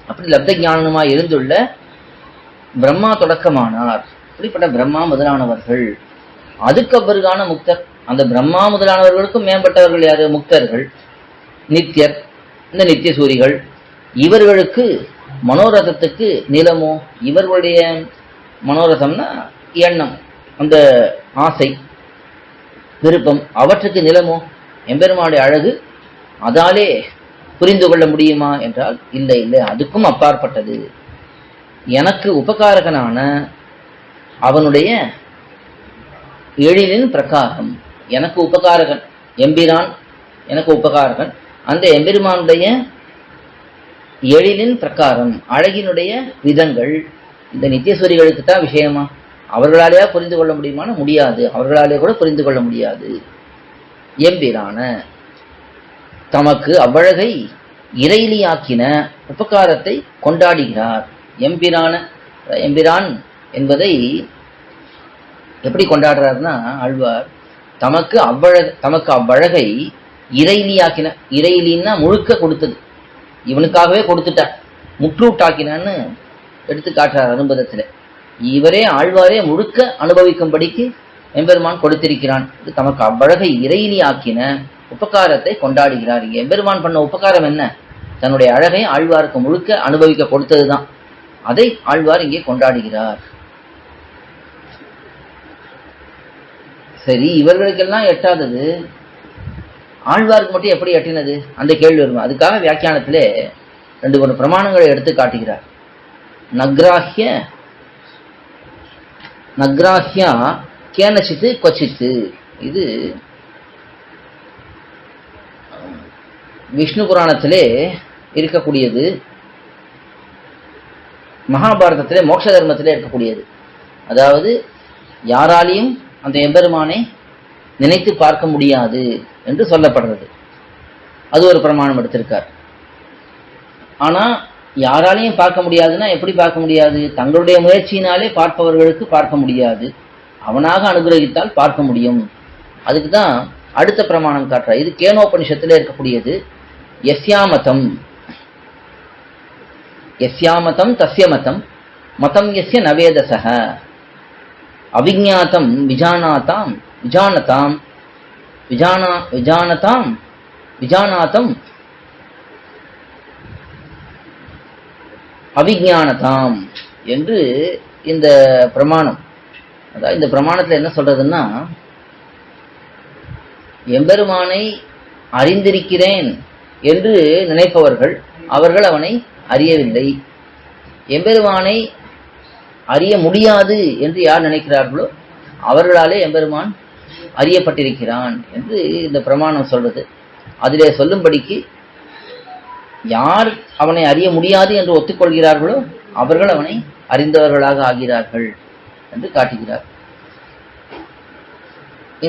அப்படி லப்த ஞானனுமாய் இருந்துள்ள பிரம்மா தொடக்கமானார். இப்படிப்பட்ட பிரம்மா முதலானவர்கள். அதுக்கு அவ்வருகான முக்தர். அந்த பிரம்மா முதலானவர்களுக்கும் மேம்பட்டவர்கள் யாரு? முக்தர்கள், நித்தியர், இந்த நித்திய சூரிகள். இவர்களுக்கு மனோரதத்துக்கு நிலமோ, இவர்களுடைய மனோரதம்னா எண்ணம், அந்த ஆசை, விருப்பம், அவற்றுக்கு நிலமோ எம்பெருமானுடைய அழகு அதாலே புரிந்து கொள்ள முடியுமா என்றால் இல்லை இல்லை, அதுக்கும் அப்பாற்பட்டது. எனக்கு உபகாரகனான அவனுடைய எழிலின் பிரகாரம், எனக்கு உபகாரகன் எம்பிரான், எனக்கு உபகாரகன் அந்த எம்பெருமானுடைய எழிலின் பிரகாரம், அழகினுடைய விதங்கள் இந்த நித்தியசூரிகளுக்கு தான் விஷயமா? அவர்களாலேயா புரிந்து கொள்ள முடியுமான? முடியாது. அவர்களாலே கூட புரிந்து கொள்ள முடியாது. எம்பிரான தமக்கு அவ்வழகை இறையிலியாக்கின உபகாரத்தை கொண்டாடுகிறார். எம்பிரான் என்பதை எப்படி கொண்டாடுறாருன்னா ஆழ்வார், தமக்கு அவ்வழகை இறையிலியாக்கின. இறையிலின்னா முழுக்க கொடுத்தது, இவனுக்காகவே கொடுத்துட்டார், முற்றூட்டாக்கினான்னு எடுத்து காட்டுறார் அனுபவத்துல. இவரே ஆழ்வாரே முழுக்க அனுபவிக்கும்படிக்கு எம்பெருமான் கொடுத்திருக்கிறான். தமக்கு அவ்வழகை இறையிலியாக்கின உபகாரத்தை கொண்டாடுகிறார். எம்பெருமான் பண்ண உபகாரம் என்ன? தன்னுடைய அழகை ஆழ்வாருக்கு முழுக்க அனுபவிக்க கொடுத்ததுதான். அதை ஆழ்வார் இங்கே கொண்டாடுகிறார். சரி, இவர்களுக்கெல்லாம் எட்டாதது ஆழ்வாருக்கு மட்டும் எப்படி எட்டினது? அந்த கேள்வி வரும். அதுக்காக வியாக்கியானத்திலே 2 பிரமாணங்களை எடுத்து காட்டுகிறார். நக்ராஹ்யா கேனச்சித்து கொச்சித்து. இது விஷ்ணு புராணத்திலே இருக்கக்கூடியது, மகாபாரதத்திலே மோட்ச தர்மத்திலே இருக்கக்கூடியது. அதாவது யாராலையும் அந்த எம்பெருமானை நினைத்து பார்க்க முடியாது என்று சொல்லப்படுறது. அது ஒரு பிரமாணம் எடுத்திருக்கார். ஆனா யாராலையும் பார்க்க முடியாதுன்னா எப்படி பார்க்க முடியாது? தங்களுடைய முயற்சியினாலே பார்ப்பவர்களுக்கு பார்க்க முடியாது, அவனாக அனுகிரகித்தால் பார்க்க முடியும். அதுக்கு தான் அடுத்த பிரமாணம் காட்டுறார். இது கேனோபனிஷத்துல இருக்கக்கூடியது. யஸ்யாமதம் தஸ்ய மதம் மதம் யஸ்ய நவேதசஹ அவிஞாதம் விஜானாதம் அவிஞானதாம் என்று இந்த பிரமாணம். அதாவது இந்த பிரமாணத்துல என்ன சொல்றதுன்னா, எம்பெருமானை அறிந்திருக்கிறேன் என்று நினைப்பவர்கள் அவர்கள் அவனை அறியவில்லை. எம்பெருமானை அறிய முடியாது என்று யார் நினைக்கிறார்களோ அவர்களாலே எம்பெருமான் அறியப்பட்டிருக்கிறான் என்று இந்த பிரமாணம் சொல்றது. அதிலே சொல்லும்படிக்கு யார் அவனை அறிய முடியாது என்று ஒத்துக்கொள்கிறார்களோ அவர்கள் அவனை அறிந்தவர்களாக ஆகிறார்கள் என்று காட்டுகிறார்.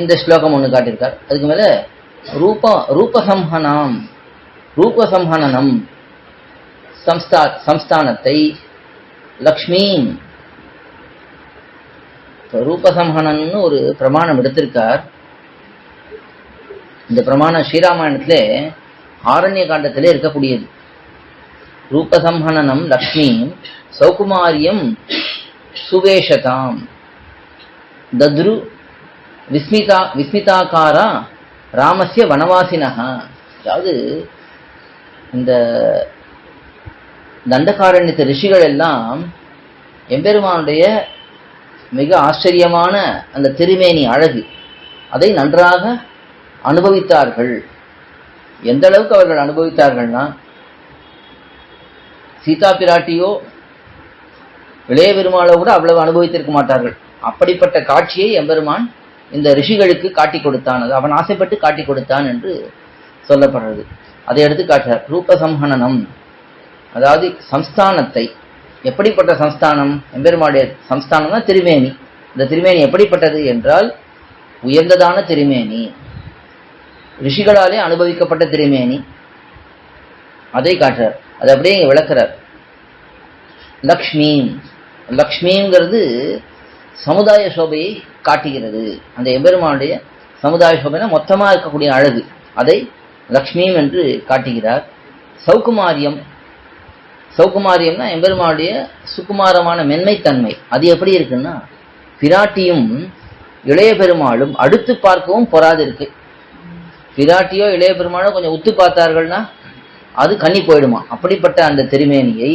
இந்த ஸ்லோகம் ஒன்று காட்டியிருக்கார். அதுக்கு மேல ரூபசம்ஹனனம் சம்ஸ்தானத்தை லக்ஷ்மி ரூபசம்ஹனன்னு ஒரு பிரமாணம் எடுத்திருக்கார். இந்த பிரமாணம் ஸ்ரீராமாயணத்திலே ஆரண்ய காண்டத்திலே இருக்கக்கூடியது. ரூபசம்ஹனனம் லக்ஷ்மி சௌகுமாரியம் சுவேஷதாம் தத்ரு விஸ்மிதாகாரா ராமஸ்ய வனவாசினஹா. அதாவது இந்த தண்டகாரண்யத்து ரிஷிகள் எல்லாம் எம்பெருமானுடைய மிக ஆச்சரியமான அந்த திருமேனி அழகு அதை நன்றாக அனுபவித்தார்கள். எந்த அளவுக்கு அவர்கள் அனுபவித்தார்கள்னா, சீதா பிராட்டியோ இளைய பெருமாளோ கூட அவ்வளவு அனுபவித்திருக்க மாட்டார்கள். அப்படிப்பட்ட காட்சியை எம்பெருமான் இந்த ரிஷிகளுக்கு காட்டி கொடுத்தான். அது அவன் ஆசைப்பட்டு காட்டி கொடுத்தான் என்று சொல்லப்படுறது. அதை எடுத்து காட்டுறார். ரூபசம்ஹனனம், அதாவது சம்ஸ்தானத்தை. எப்படிப்பட்ட சம்ஸ்தானம்? எம்பெருமானுடைய சம்ஸ்தானம்னா திருமேனி. இந்த திருமேனி எப்படிப்பட்டது என்றால் உயர்ந்ததான திருமேனி, ரிஷிகளாலே அனுபவிக்கப்பட்ட திருமேனி. அதை காட்டுறார். அதை அப்படியே இங்க விளக்குறார். லக்ஷ்மி, லக்ஷ்மிங்கிறது சமுதாய சோபையை காட்டுகிறது. அந்த எம்பெருமானுடைய சமுதாய சோபைனா மொத்தமாக இருக்கக்கூடிய அழகு, அதை லக்ஷ்மி என்று காட்டுகிறார். சௌகுமாரியம், சௌகுமாரியம்னா எம்பெருமானுடைய சுகுமாரமான மென்மைத்தன்மை. அது எப்படி இருக்குன்னா, பிராட்டியும் இளைய பெருமாளும் அடுத்து பார்க்கவும் பொறாது இருக்கு. பிராட்டியோ இளைய பெருமாளோ கொஞ்சம் உத்து பார்த்தார்கள்னா அது கண்ணி போயிடுமா. அப்படிப்பட்ட அந்த திருமேனியை,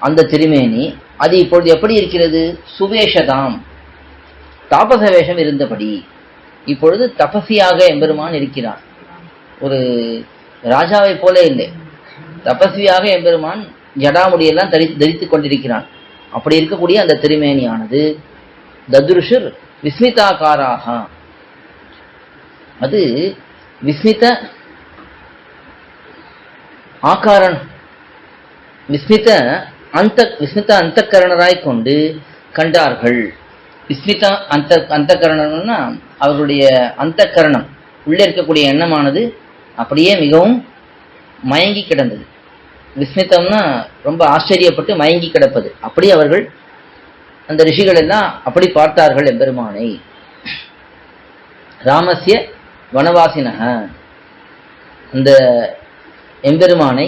அந்த திருமேனி அது இப்பொழுது எப்படி இருக்கிறது? சுவேஷதாம், தாபச வேஷம் இருந்தபடி இப்பொழுது தபசியாக எம்பெருமான் இருக்கிறான். ஒரு ராஜாவை போல இல்லை, தபஸ்வியாக எம்பெருமான் ஜடாமுடியெல்லாம் தரித்துக் கொண்டிருக்கிறான். அப்படி இருக்கக்கூடிய அந்த திருமேனியானது ததுருஷர் விஸ்மிதாகாராக, அது விஸ்மித ஆகாரன், விஸ்மித அந்தக்கரணராய் கொண்டு கண்டார்கள். விஸ்மித அந்தக்கரணம்னா அவர்களுடைய அந்தக்கரணம், உள்ளே இருக்கக்கூடிய எண்ணமானது அப்படியே மிகவும் மயங்கி கிடந்தது. விஸ்மிதம்னா ரொம்ப ஆச்சரியப்பட்டு மயங்கி கிடப்பது. அப்படி அவர்கள் அந்த ரிஷிகள் எல்லாம் அப்படி பார்த்தார்கள் எம்பெருமானை. ராமஸ்ய வனவாசினக, அந்த எம்பெருமானை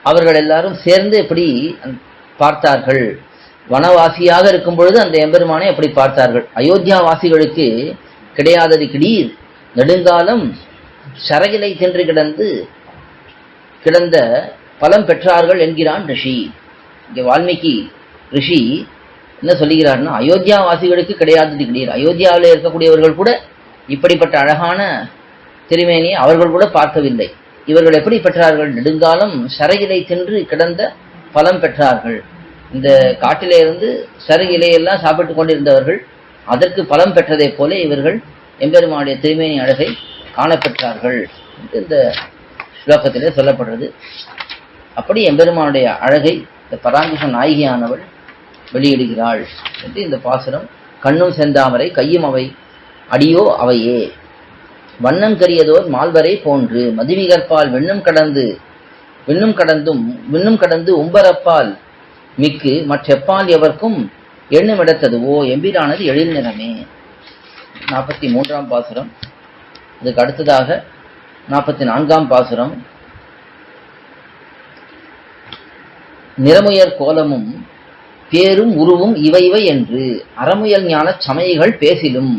அவர்கள் எல்லாரும் சேர்ந்து எப்படி பார்த்தார்கள். வனவாசியாக இருக்கும் பொழுது அந்த எம்பெருமானை எப்படி பார்த்தார்கள். அயோத்தியா வாசிகளுக்கு கிடையாதது கிடீர் நெடுங்காலம் சரகிலை தின்று கிடந்த பலம் பெற்றார்கள் என்கிறான் ரிஷி. இங்கே வால்மீகி ரிஷி என்ன சொல்லுகிறார்னா, அயோத்தியா வாசிகளுக்கு கிடையாதது கிடீர். அயோத்தியாவில் இருக்கக்கூடியவர்கள் கூட இப்படிப்பட்ட அழகான திருமேனியை அவர்கள் கூட பார்க்கவில்லை. இவர்கள் எப்படி பெற்றார்கள்? நெடுங்காலம் சரகிலை தின்று கிடந்த பலம் பெற்றார்கள். இந்த காட்டிலே இருந்து சரகு இலையெல்லாம் சாப்பிட்டு கொண்டிருந்தவர்கள் அதற்கு பலம் பெற்றதை போல இவர்கள் எம்பெருமானுடைய திருமேனி அழகை காணப்பெற்றார்கள் இந்த ஸ்லோகத்திலே சொல்லப்படுறது. அப்படி எம்பெருமானுடைய அழகை இந்த பராங்குஷ நாயகியானவள் வெளியிடுகிறாள் என்று இந்த பாசுரம். கண்ணும் செந்தாமரை கையும் அவை அடியோ அவையே, வண்ணம் கரியதோர் மால்வரை போன்று மதிவிகற்பால் விண்ணும் கடந்து உம்பரப்பால் மிக்கு மற்றெப்பால் எவர்க்கும் எண்ணுமிடத்ததுவோ எம்பிரானது எழில் நிறமே. 43ஆம் பாசுரம். அதுக்கு அடுத்ததாக 44ஆம் பாசுரம். நிறமுயர் கோலமும் பேரும் உருவும் இவைவை என்று அறமுயல் ஞான சமயங்கள் பேசிலும்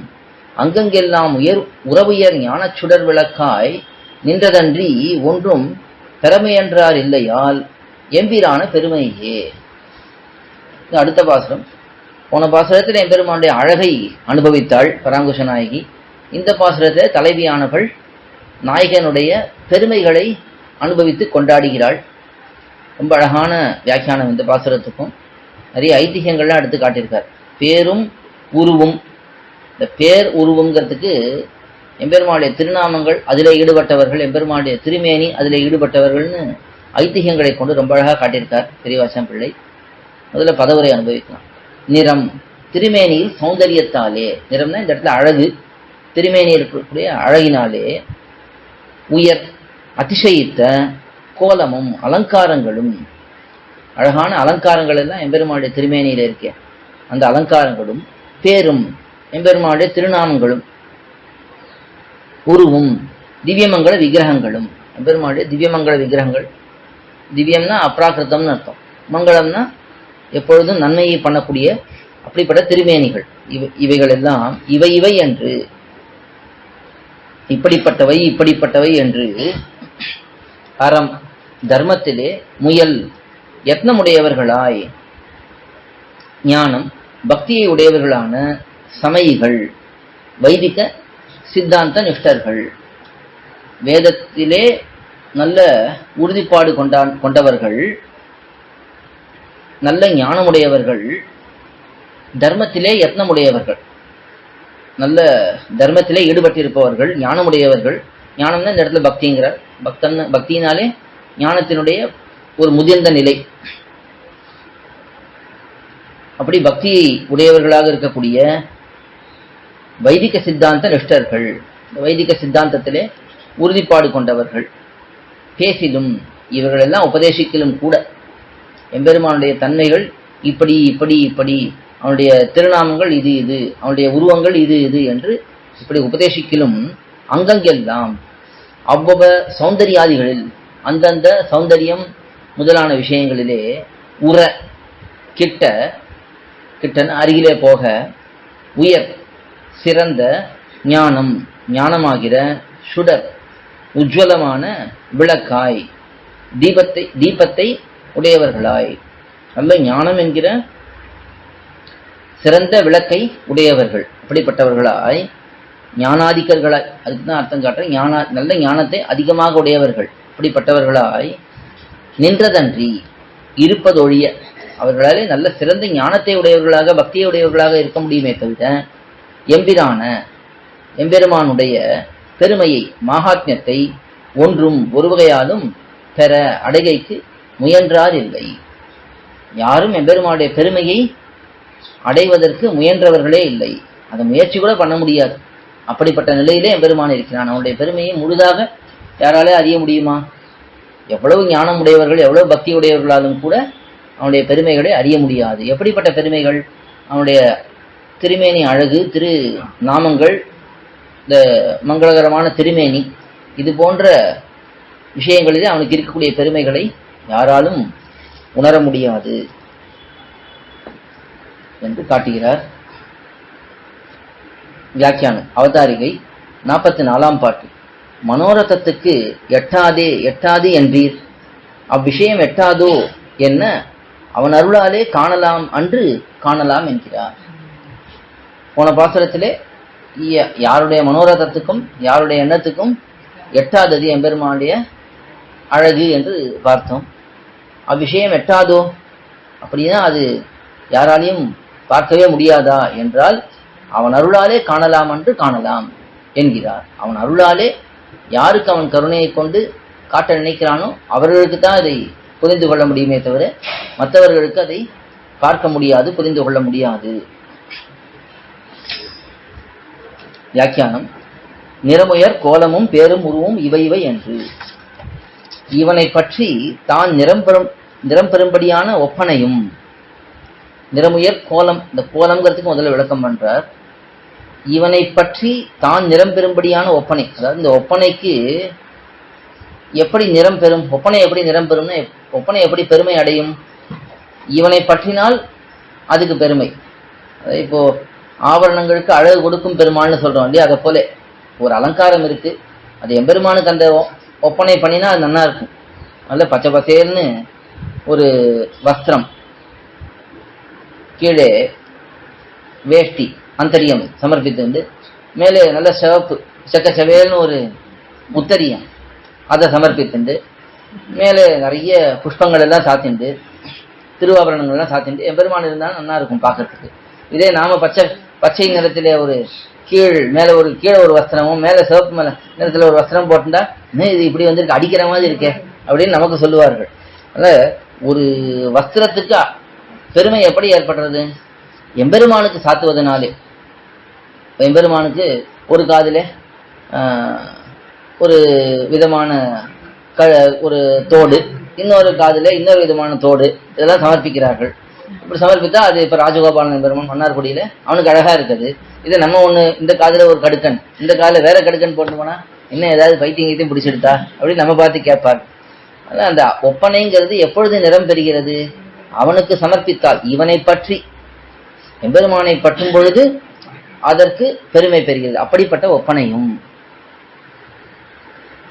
அங்கங்கெல்லாம் உறவுயர் ஞானச் சுடர் விளக்காய் நின்றதன்றி ஒன்றும் பெறமையன்றார் இல்லையால் எம்பிரான பெருமையே. அடுத்த பாசுரம். போன பாசுரத்தில் எம்பெருமானுடைய அழகை அனுபவித்தாள் பராங்குஷ நாயகி. இந்த பாசுரத்தில் தலைவியானவள் நாயகனுடைய பெருமைகளை அனுபவித்து கொண்டாடுகிறாள். ரொம்ப அழகான வியாக்கியானம் இந்த பாசுரத்துக்கும். நிறைய ஐதிஹ்யங்கள்லாம் எடுத்து காட்டியிருக்கார். பேரும் உருவும், இந்த பேர் உருவங்கிறதுக்கு எம்பெருமானுடைய திருநாமங்கள் அதில் ஈடுபட்டவர்கள், எம்பெருமானுடைய திருமேனி அதில் ஈடுபட்டவர்கள்னு ஐதிஹ்யங்களை கொண்டு ரொம்ப அழகாக காட்டியிருக்கார் பெரியவாசம் பிள்ளை. முதல்ல பதவுரை அனுபவிக்கலாம். நிறம், திருமேனியில் சௌந்தரியத்தாலே, நிறம்னா இந்த இடத்துல அழகு, திருமேனியில் இருக்கக்கூடிய அழகினாலே. உயர், அதிசயித்த, கோலமும் அலங்காரங்களும், அழகான அலங்காரங்கள் எல்லாம் எம்பெருமானுடைய திருமேனியில் இருக்க அந்த அலங்காரங்களும். பேரும், எம்பெருமானுடைய திருநாமங்களும். உருவும், திவ்யமங்கள விக்கிரகங்களும், எம்பெருமானுடைய திவ்யமங்கள விக்கிரகங்கள். திவ்யம்னா அப்ராக்கிருத்தம்னு அர்த்தம், மங்களம்னா எப்பொழுதும் நன்மையை பண்ணக்கூடிய அப்படிப்பட்ட திருமேனிகள் இவைகள் எல்லாம் இவை என்று, இப்படிப்பட்டவை இப்படிப்பட்டவை என்று அறம் தர்மத்திலே முயல் யத்னமுடையவர்களாய், ஞானம் பக்தியை உடையவர்களான சமயிகள், வைதிக சித்தாந்த நிஷ்டர்கள், வேதத்திலே நல்ல உறுதிப்பாடு கொண்டவர்கள், நல்ல ஞானமுடையவர்கள், தர்மத்திலே யத்னமுடையவர்கள், நல்ல தர்மத்திலே ஈடுபட்டிருப்பவர்கள், ஞானமுடையவர்கள். ஞானம்னா இந்த இடத்துல பக்திங்கிறார். பக்தியினாலே ஞானத்தினுடைய ஒரு முதிர்ந்த நிலை. அப்படி பக்தியை உடையவர்களாக இருக்கக்கூடிய வைதிக சித்தாந்த நிஷ்டர்கள், வைதிக சித்தாந்தத்திலே உறுதிப்பாடு கொண்டவர்கள். பேசிலும் இவர்கள் எல்லாம் உபதேசிக்கலும் கூட எம்பெருமானுடைய தன்மைகள் இப்படி இப்படி இப்படி, அவனுடைய திருநாமங்கள் இது இது, அவனுடைய உருவங்கள் இது இது என்று இப்படி உபதேசிக்கலும் அங்கங்கெல்லாம் அவ்வளவ சௌந்தர்யாதிகளில், அந்தந்த சௌந்தரியம் முதலான விஷயங்களிலே உற கிட்டன் அருகிலே போக, உயர் சிறந்த ஞானம் ஞானமாகிற சுடர் உஜ்வலமான விளக்காய், தீபத்தை உடையவர்களாய், நல்ல ஞானம் என்கிற சிறந்த விளக்கை உடையவர்கள், அப்படிப்பட்டவர்களாய் ஞானாதிக்கர்களாய், அதுக்கு தான் அர்த்தம் காட்டுற, நல்ல ஞானத்தை அதிகமாக உடையவர்கள், அப்படிப்பட்டவர்களாய் நின்றதன்றி இருப்பதொழிய, அவர்களாலே நல்ல சிறந்த ஞானத்தை உடையவர்களாக பக்தியை உடையவர்களாக இருக்க முடியுமே தவிர எம்பெருமானுடைய பெருமையை மகாத்மியத்தை ஒன்றும் ஒரு வகையாலும் பெற அடைகைக்கு முயன்றார் இல்லை. யாரும் எம்பெருமானுடைய பெருமையை அடைவதற்கு முயன்றவர்களே இல்லை. அதை முயற்சி கூட பண்ண முடியாது. அப்படிப்பட்ட நிலையிலே எம்பெருமான் இருக்கிறான். அவனுடைய பெருமையை முழுதாக யாராலே அறிய முடியுமா? எவ்வளவு ஞானம் உடையவர்கள், எவ்வளவு பக்தி உடையவர்களாலும் கூட அவனுடைய பெருமைகளை அறிய முடியாது. எப்படிப்பட்ட பெருமைகள்? அவனுடைய திருமேனி அழகு, திரு நாமங்கள், இந்த மங்களகரமான திருமேனி, இது போன்ற விஷயங்களிலே அவனுக்கு இருக்கக்கூடிய பெருமைகளை யாராலும் உணர முடியாது என்று காட்டுகிறார். வியாக்கியானம் அவதாரிகை 44ஆம் பாட்டு. மனோரதத்துக்கு எட்டாது என்றீர், அவ்விஷயம் எட்டாதோ என்ன, அவன் அருளாலே காணலாம் அன்று காணலாம் என்கிறார். போன பாசுரத்திலே யாருடைய மனோரதத்துக்கும் யாருடைய எண்ணத்துக்கும் எட்டாதது எம்பெருமானுடைய அழகு என்று பார்த்தோம். அவ்விஷயம் எட்டாதோ அப்படின்னா அது யாராலையும் பார்க்கவே முடியாதா என்றால், அவன் அருளாலே காணலாம் என்று காணலாம் என்கிறார். அவன் அருளாலே யாருக்கு அவன் கருணையை கொண்டு காட்ட நினைக்கிறானோ அவர்களுக்கு தான் அதை புரிந்து கொள்ள முடியுமே தவிர மற்றவர்களுக்கு அதை பார்க்க முடியாது, புரிந்து கொள்ள முடியாது. வியாக்கியானம் நிறமுயர் கோலமும் பேரும் உருவும் இவை என்று, இவனை பற்றி தான் நிறம் பெறும்படியான ஒப்பனையும், நிறமுயர் கோலம், இந்த கோலம்ங்கிறதுக்கு முதல்ல விளக்கம் பண்றார். இவனை பற்றி தான் நிறம் பெறும்படியான ஒப்பனை, அதாவது இந்த ஒப்பனைக்கு எப்படி நிறம் பெறும், ஒப்பனை எப்படி நிறம் பெறும்னா ஒப்பனை எப்படி பெருமை அடையும்? இவனை பற்றினால் அதுக்கு பெருமை. அதாவது இப்போ ஆபரணங்களுக்கு அழகு கொடுக்கும் பெருமாள்னு சொல்றோம் இல்லையா, அதை போல ஒரு அலங்காரம் இருக்கு, அது எம்பெருமானுக்கு அந்த ஒப்பனை பண்ணினா அது நல்லா இருக்கும். நல்ல பச்சை பசேர்னு ஒரு வஸ்திரம், கீழே வேஷ்டி அந்தரியம் சமர்ப்பித்து, மேலே நல்ல சிவப்பு செக்கச்சவேல்னு ஒரு உத்தரியம் அதை சமர்ப்பித்து, மேலே நிறைய புஷ்பங்கள் எல்லாம் சாத்திண்டு, திருவாபரணங்கள் எல்லாம் சாத்திண்டு எம்பெருமான் இருந்தாலும் நல்லா இருக்கும் பார்க்கறதுக்கு. இதே நாம பச்சை நிறத்திலே ஒரு மேலே ஒரு வஸ்திரமும் மேலே சிவப்பு நிறத்துல ஒரு வஸ்திரம் போட்டுட்டா இது இப்படி வந்து அடிக்கிற மாதிரி இருக்கே அப்படின்னு நமக்கு சொல்லுவார்கள். அதனால ஒரு வஸ்திரத்துக்கு பெருமை எப்படி ஏற்படுறது? எம்பெருமானுக்கு சாத்துவதனாலே. எம்பெருமானுக்கு ஒரு காதிலே ஒரு விதமான ஒரு தோடு, இன்னொரு காதிலே இன்னொரு விதமான தோடு, இதெல்லாம் சமர்ப்பிக்கிறார்கள். இப்படி சமர்ப்பித்தா அது இப்ப ராஜகோபாலன் பெருமான் மன்னார்குடியில அவனுக்கு அழகா இருக்குது. இது நம்ம ஒண்ணு இந்த காதுல ஒரு கடுக்கன், இந்த காதுல வேற கடுக்கன் போட்டு போனா இன்னும் ஏதாவது பைத்தியத்தையும் பிடிச்சிடுதா அப்படின்னு நம்ம பார்த்து கேட்பார். அதான் அந்த ஒப்பனைங்கிறது எப்பொழுது நிறம் பெறுகிறது? அவனுக்கு சமர்ப்பித்தால். இவனை பற்றி எம்பெருமானை பற்றும் பொழுது அதற்கு பெருமை பெறுகிறது. அப்படிப்பட்ட ஒப்பனையும்.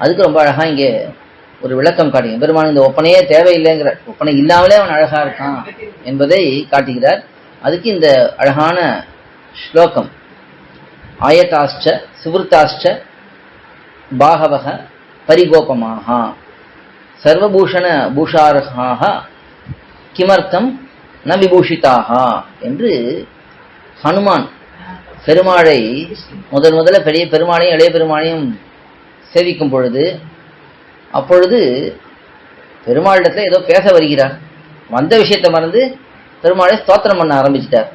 அதுக்கு ரொம்ப அழகா இங்கே ஒரு விளக்கம் காட்டுங்க. எம்பெருமான் இந்த ஒப்பனையே தேவையில்லைங்கிற, ஒப்பனை இல்லாமலே அவன் அழகா இருக்கான் என்பதை காட்டுகிறார். அதுக்கு இந்த அழகான ஸ்லோகம், ஆயதாஷ்ட சுவருத்தாஷ்ட பாகவக பரிகோபமாக சர்வபூஷண பூஷார்ஹாக கிமர்த்தம் ந விபூஷிதாக என்று ஹனுமான் பெருமாளை முதல்ல பெரிய பெருமாளையும் இளைய பெருமாளையும் சேவிக்கும் பொழுது, அப்பொழுது பெருமாளிடத்துல ஏதோ பேச வருகிறார். வந்த விஷயத்தை மறந்து பெருமாளை ஸ்தோத்திரம் பண்ண ஆரம்பிச்சிட்டார்.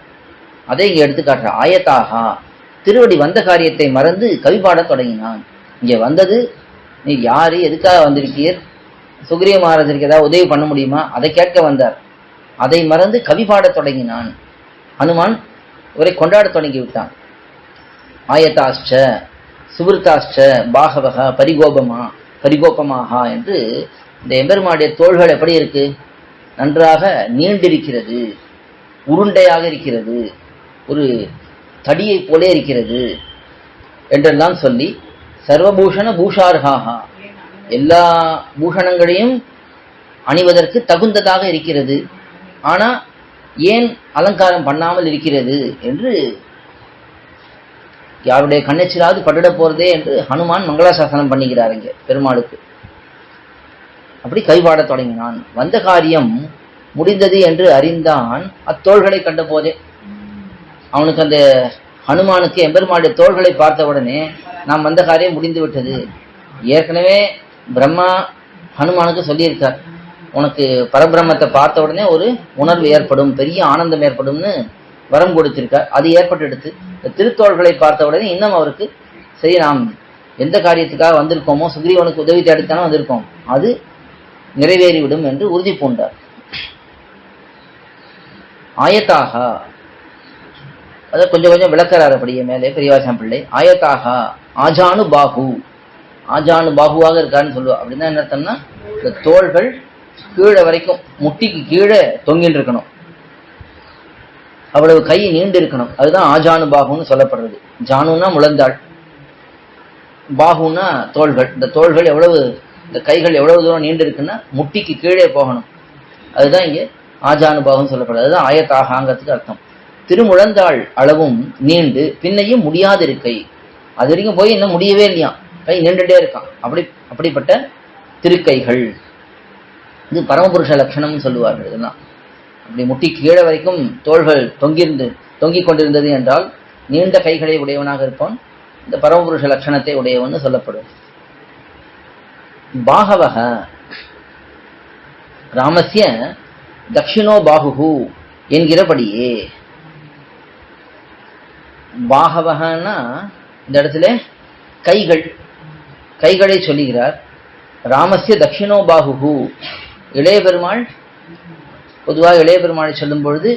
அதை இங்க எடுத்து காட்டுற. ஆயத்தாகா, திருவடி வந்த காரியத்தை மறந்து கவி பாடத் தொடங்கினான். இங்க வந்தது, நீ யாரு, எதுக்காக வந்திருக்கீர், சுக்ரீவ மகாராஜருக்கு ஏதாவது உதவி பண்ண முடியுமா, அதை கேட்க வந்தார். அதை மறந்து கவி பாடத் தொடங்கினான். ஹனுமான் இவரை கொண்டாட தொடங்கி விட்டான். ஆயதாஷ்ட சுவருத்தாஷ்ட பாகவக பரிகோபமாக என்று இந்த எம்பெருமானுடைய தோள்கள் எப்படி இருக்கு, நன்றாக நீண்டிருக்கிறது, உருண்டையாக இருக்கிறது, ஒரு தடியை போலே இருக்கிறது என்றெல்லாம் சொல்லி, சர்வபூஷண பூஷார்ஹாகா, எல்லா பூஷணங்களையும் அணிவதற்கு தகுந்ததாக இருக்கிறது, ஆனா ஏன் அலங்காரம் பண்ணாமல் இருக்கிறது என்று, யாருடைய கண்ணெச்சிலாவது பட்டுட போறதே என்று ஹனுமான் மங்களாசாசனம் பண்ணுகிறார் இங்கே பெருமாளுக்கு. அப்படி கைபாட தொடங்கினான். வந்த காரியம் முடிந்தது என்று அறிந்தான் அத்தோள்களை கண்ட போதே. அவனுக்கு அந்த ஹனுமானுக்கு எம்பெருமானுடைய தோள்களை பார்த்த உடனே நாம் வந்த காரியம் முடிந்து விட்டது. ஏற்கனவே பிரம்மா ஹனுமானுக்கு சொல்லியிருக்கார், உனக்கு பரபிரம்மத்தை பார்த்த உடனே ஒரு உணர்வு ஏற்படும், பெரிய ஆனந்தம் ஏற்படும்னு வரம் கொடுத்திருக்கார். அது ஏற்பட்டெடுத்து திருத்தோள்களை பார்த்த உடனே இன்னும் அவருக்கு சரி, நாம் எந்த காரியத்துக்காக வந்திருக்கோமோ, சுக்ரீவனுக்கு உதவி தேடித்தானே வந்திருக்கோம், அது நிறைவேறிவிடும் என்று உறுதி பூண்டார். ஆயத்தாக, அதை கொஞ்சம் கொஞ்சம் விளக்கிறார் அப்படியே மேலே பெரியவாசம் பிள்ளை. ஆயத்தாக ஆஜானு பாகு, ஆஜானு பாகுவாக இருக்காருன்னு சொல்லுவா. அப்படின்னா என்ன அர்த்தம்னா, இந்த தோள்கள் கீழே வரைக்கும் முட்டிக்கு கீழே தொங்கிட்டு இருக்கணும், அவ்வளவு கை நீண்டு இருக்கணும். அதுதான் ஆஜானு பாகுன்னு சொல்லப்படுறது. ஜானுன்னா முழந்தாள், பாகுன்னா தோள்கள். இந்த தோள்கள் எவ்வளவு, இந்த கைகள் எவ்வளவு தூரம் நீண்டு இருக்குன்னா முட்டிக்கு கீழே போகணும். அதுதான் இங்கே ஆஜானு பாகுன்னு சொல்லப்படுறது. அதுதான் ஆயத்தாகங்கிறதுக்கு அர்த்தம். திருமுழந்தாள் அளவும் நீண்டு பின்னையும் முடியாது இருக்கை, அது வரைக்கும் போய் இன்னும் முடியவே இல்லையா, கை நீண்டுட்டே இருக்கான். அப்படிப்பட்ட திருக்கைகள். இது பரமபுருஷ லட்சணம்னு சொல்லுவார்கள். இதெல்லாம் அப்படி முட்டி கீழே வரைக்கும் தோள்கள் தொங்கிக் கொண்டிருந்தது என்றால் நீண்ட கைகளை உடையவனாக இருப்பான். இந்த பரமபுருஷ லட்சணத்தை உடையவன் சொல்லப்படும். பாகவக ராமஸ்ய தக்ஷிணோ பாகுகு என்கிறபடியே. பாகவகன்னா இந்த இடத்துல கைகளை சொல்லுகிறார். ராமஸ்ய தக்ஷிணோ பாகுகு, இளைய பெருமாள் பொதுவாக இளைய பெருமாளை சொல்லும் பொழுது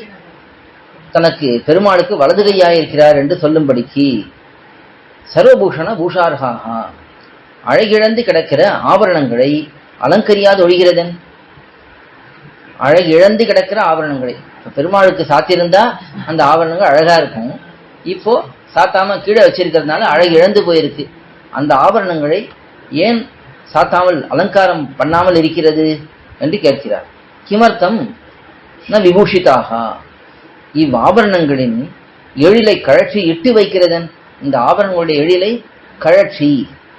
தனக்கு பெருமாளுக்கு வலது கையாயிருக்கிறார் என்று சொல்லும்படிக்கு. சர்வபூஷண பூஷார்ஹாகா, அழகிழந்து கிடக்கிற ஆபரணங்களை அலங்கரியாது ஒழிகிறதன். அழகிழந்து கிடக்கிற ஆபரணங்களை பெருமாளுக்கு சாத்தியிருந்தா அந்த ஆபரணங்கள் அழகா இருக்கும். இப்போ சாத்தாம கீழே வச்சிருக்கிறதுனால அழகு இழந்து போயிருக்கு. அந்த ஆபரணங்களை ஏன் சாத்தாமல் அலங்காரம் பண்ணாமல் இருக்கிறது என்று கேட்கிறார். கிமர்த்தம் ந விபூஷிதாக, இவ் ஆபரணங்களின் எழிலை கழற்றி இட்டு வைக்கிறதன். இந்த ஆபரணங்களுடைய எழிலை கழற்றி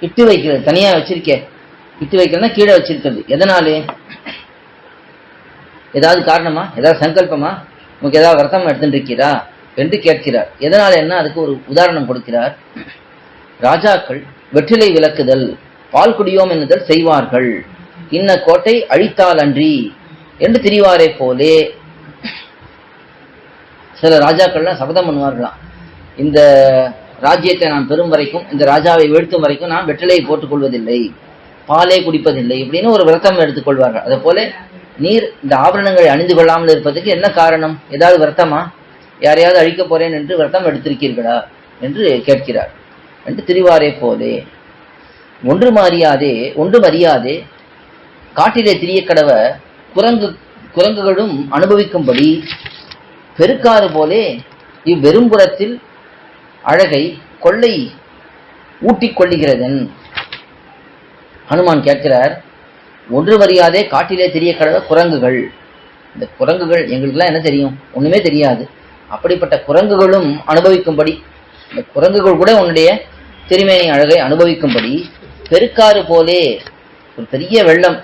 இட்டு வைக்கிறது, தனியா வச்சிருக்கே. இட்டு வைக்கிறதுனா கீழே வச்சிருக்கிறது. எதனாலே? ஏதாவது காரணமா, ஏதாவது சங்கல்பமா, உங்களுக்கு ஏதாவது விரதம் எடுத்துட்டு இருக்கிறா என்று கேட்கிறார். எதனால என்ன, அதுக்கு ஒரு உதாரணம் கொடுக்கிறார். ராஜாக்கள் வெற்றிலை விளக்குதல் பால் குடியோம் என்னுதல் செய்வார்கள், இன்ன கோட்டை அழித்தால் அன்றி என்று திரிவாரே போலே. சில ராஜாக்கள்லாம் சபதம் பண்ணுவார்களாம், இந்த ராஜ்யத்தை நான் பெறும் வரைக்கும், இந்த ராஜாவை வீழ்த்தும் வரைக்கும் நான் வெற்றிலையை போட்டுக் கொள்வதில்லை, பாலே குடிப்பதில்லை இப்படின்னு ஒரு விரதம் எடுத்துக்கொள்வார்கள். அதே போல நீர் இந்த ஆபரணங்களை அணிந்து கொள்ளாமல் இருப்பதற்கு என்ன காரணம்? ஏதாவது விரதமா? யாரையாவது அழிக்க போறேன் என்று விரதம் எடுத்திருக்கீர்களா என்று கேட்கிறார். என்று திரிவாரே போலே. ஒன்று அறியாதே காட்டிலே திரிய கடவ குரங்குகளும் அனுபவிக்கும்படி பெருக்காறு போலே இவ்வெரும்புறத்தில் அழகை கொள்ளை ஊட்டிக் கொள்ளுகிறதன். ஹனுமான் கேட்கிறார், ஒன்று வரியாதே காட்டிலே தெரிய கடந்த குரங்குகள். இந்த குரங்குகள் எங்களுக்கெல்லாம் என்ன தெரியும்? ஒண்ணுமே தெரியாது. அப்படிப்பட்ட குரங்குகளும் அனுபவிக்கும்படி, இந்த குரங்குகள் கூட உன்னுடைய திருமேனி அழகை அனுபவிக்கும்படி பெருக்காறு போலே ஒரு பெரிய வெள்ளம்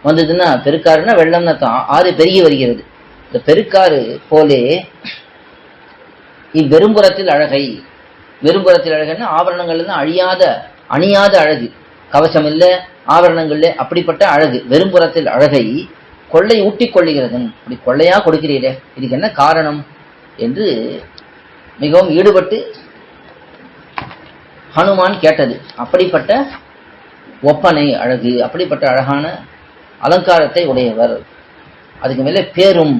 வந்ததுன்னா, பெருக்காருன்னா வெள்ளம்னு அர்த்தம், ஆறு பெருகி வருகிறது. இந்த பெருக்காறு போலே இவ்வெரும்புறத்தில் அழகை, வெறும்புறத்தில் அழகுன்னா ஆபரணங்கள்ல தான் அணியாத அழகு, கவசம் இல்ல, ஆபரணங்கள்ல அப்படிப்பட்ட அழகு, வெறும்புறத்தில் அழகை கொள்ளை ஊட்டிக் கொள்ளுகிறது. அப்படி கொள்ளையா கொடுக்கிறீரே, இதுக்கு என்ன காரணம் என்று மிகவும் ஈடுபட்டு ஹனுமான் கேட்டது. அப்படிப்பட்ட ஒப்பனை அழகு, அப்படிப்பட்ட அழகான அலங்காரத்தை உடையவர். அதுக்கு மேலே பேரும்,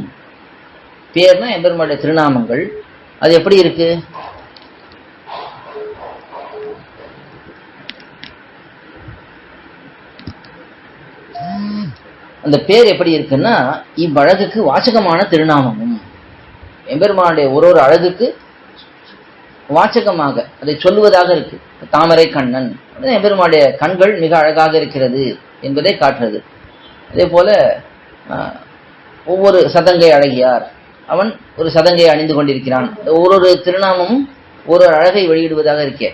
பேர்னா எம்பெருமானுடைய திருநாமங்கள். அது எப்படி இருக்கு? அந்த பேர் எப்படி இருக்குன்னா, இவ்வழகுக்கு வாசகமான திருநாமமும், எம்பெருமானுடைய ஒரு அழகுக்கு வாசகமாக அதை சொல்லுவதாக இருக்கு. தாமரை கண்ணன், எம்பெருமானுடைய கண்கள் மிக அழகாக இருக்கிறது என்பதை காட்டுறது. அதே போல ஒவ்வொரு சதங்கை அழகியார், அவன் ஒரு சதங்கை அணிந்து கொண்டிருக்கிறான். ஒரு திருநாமமும் ஒரு அழகை வெளியிடுவதாக இருக்கே.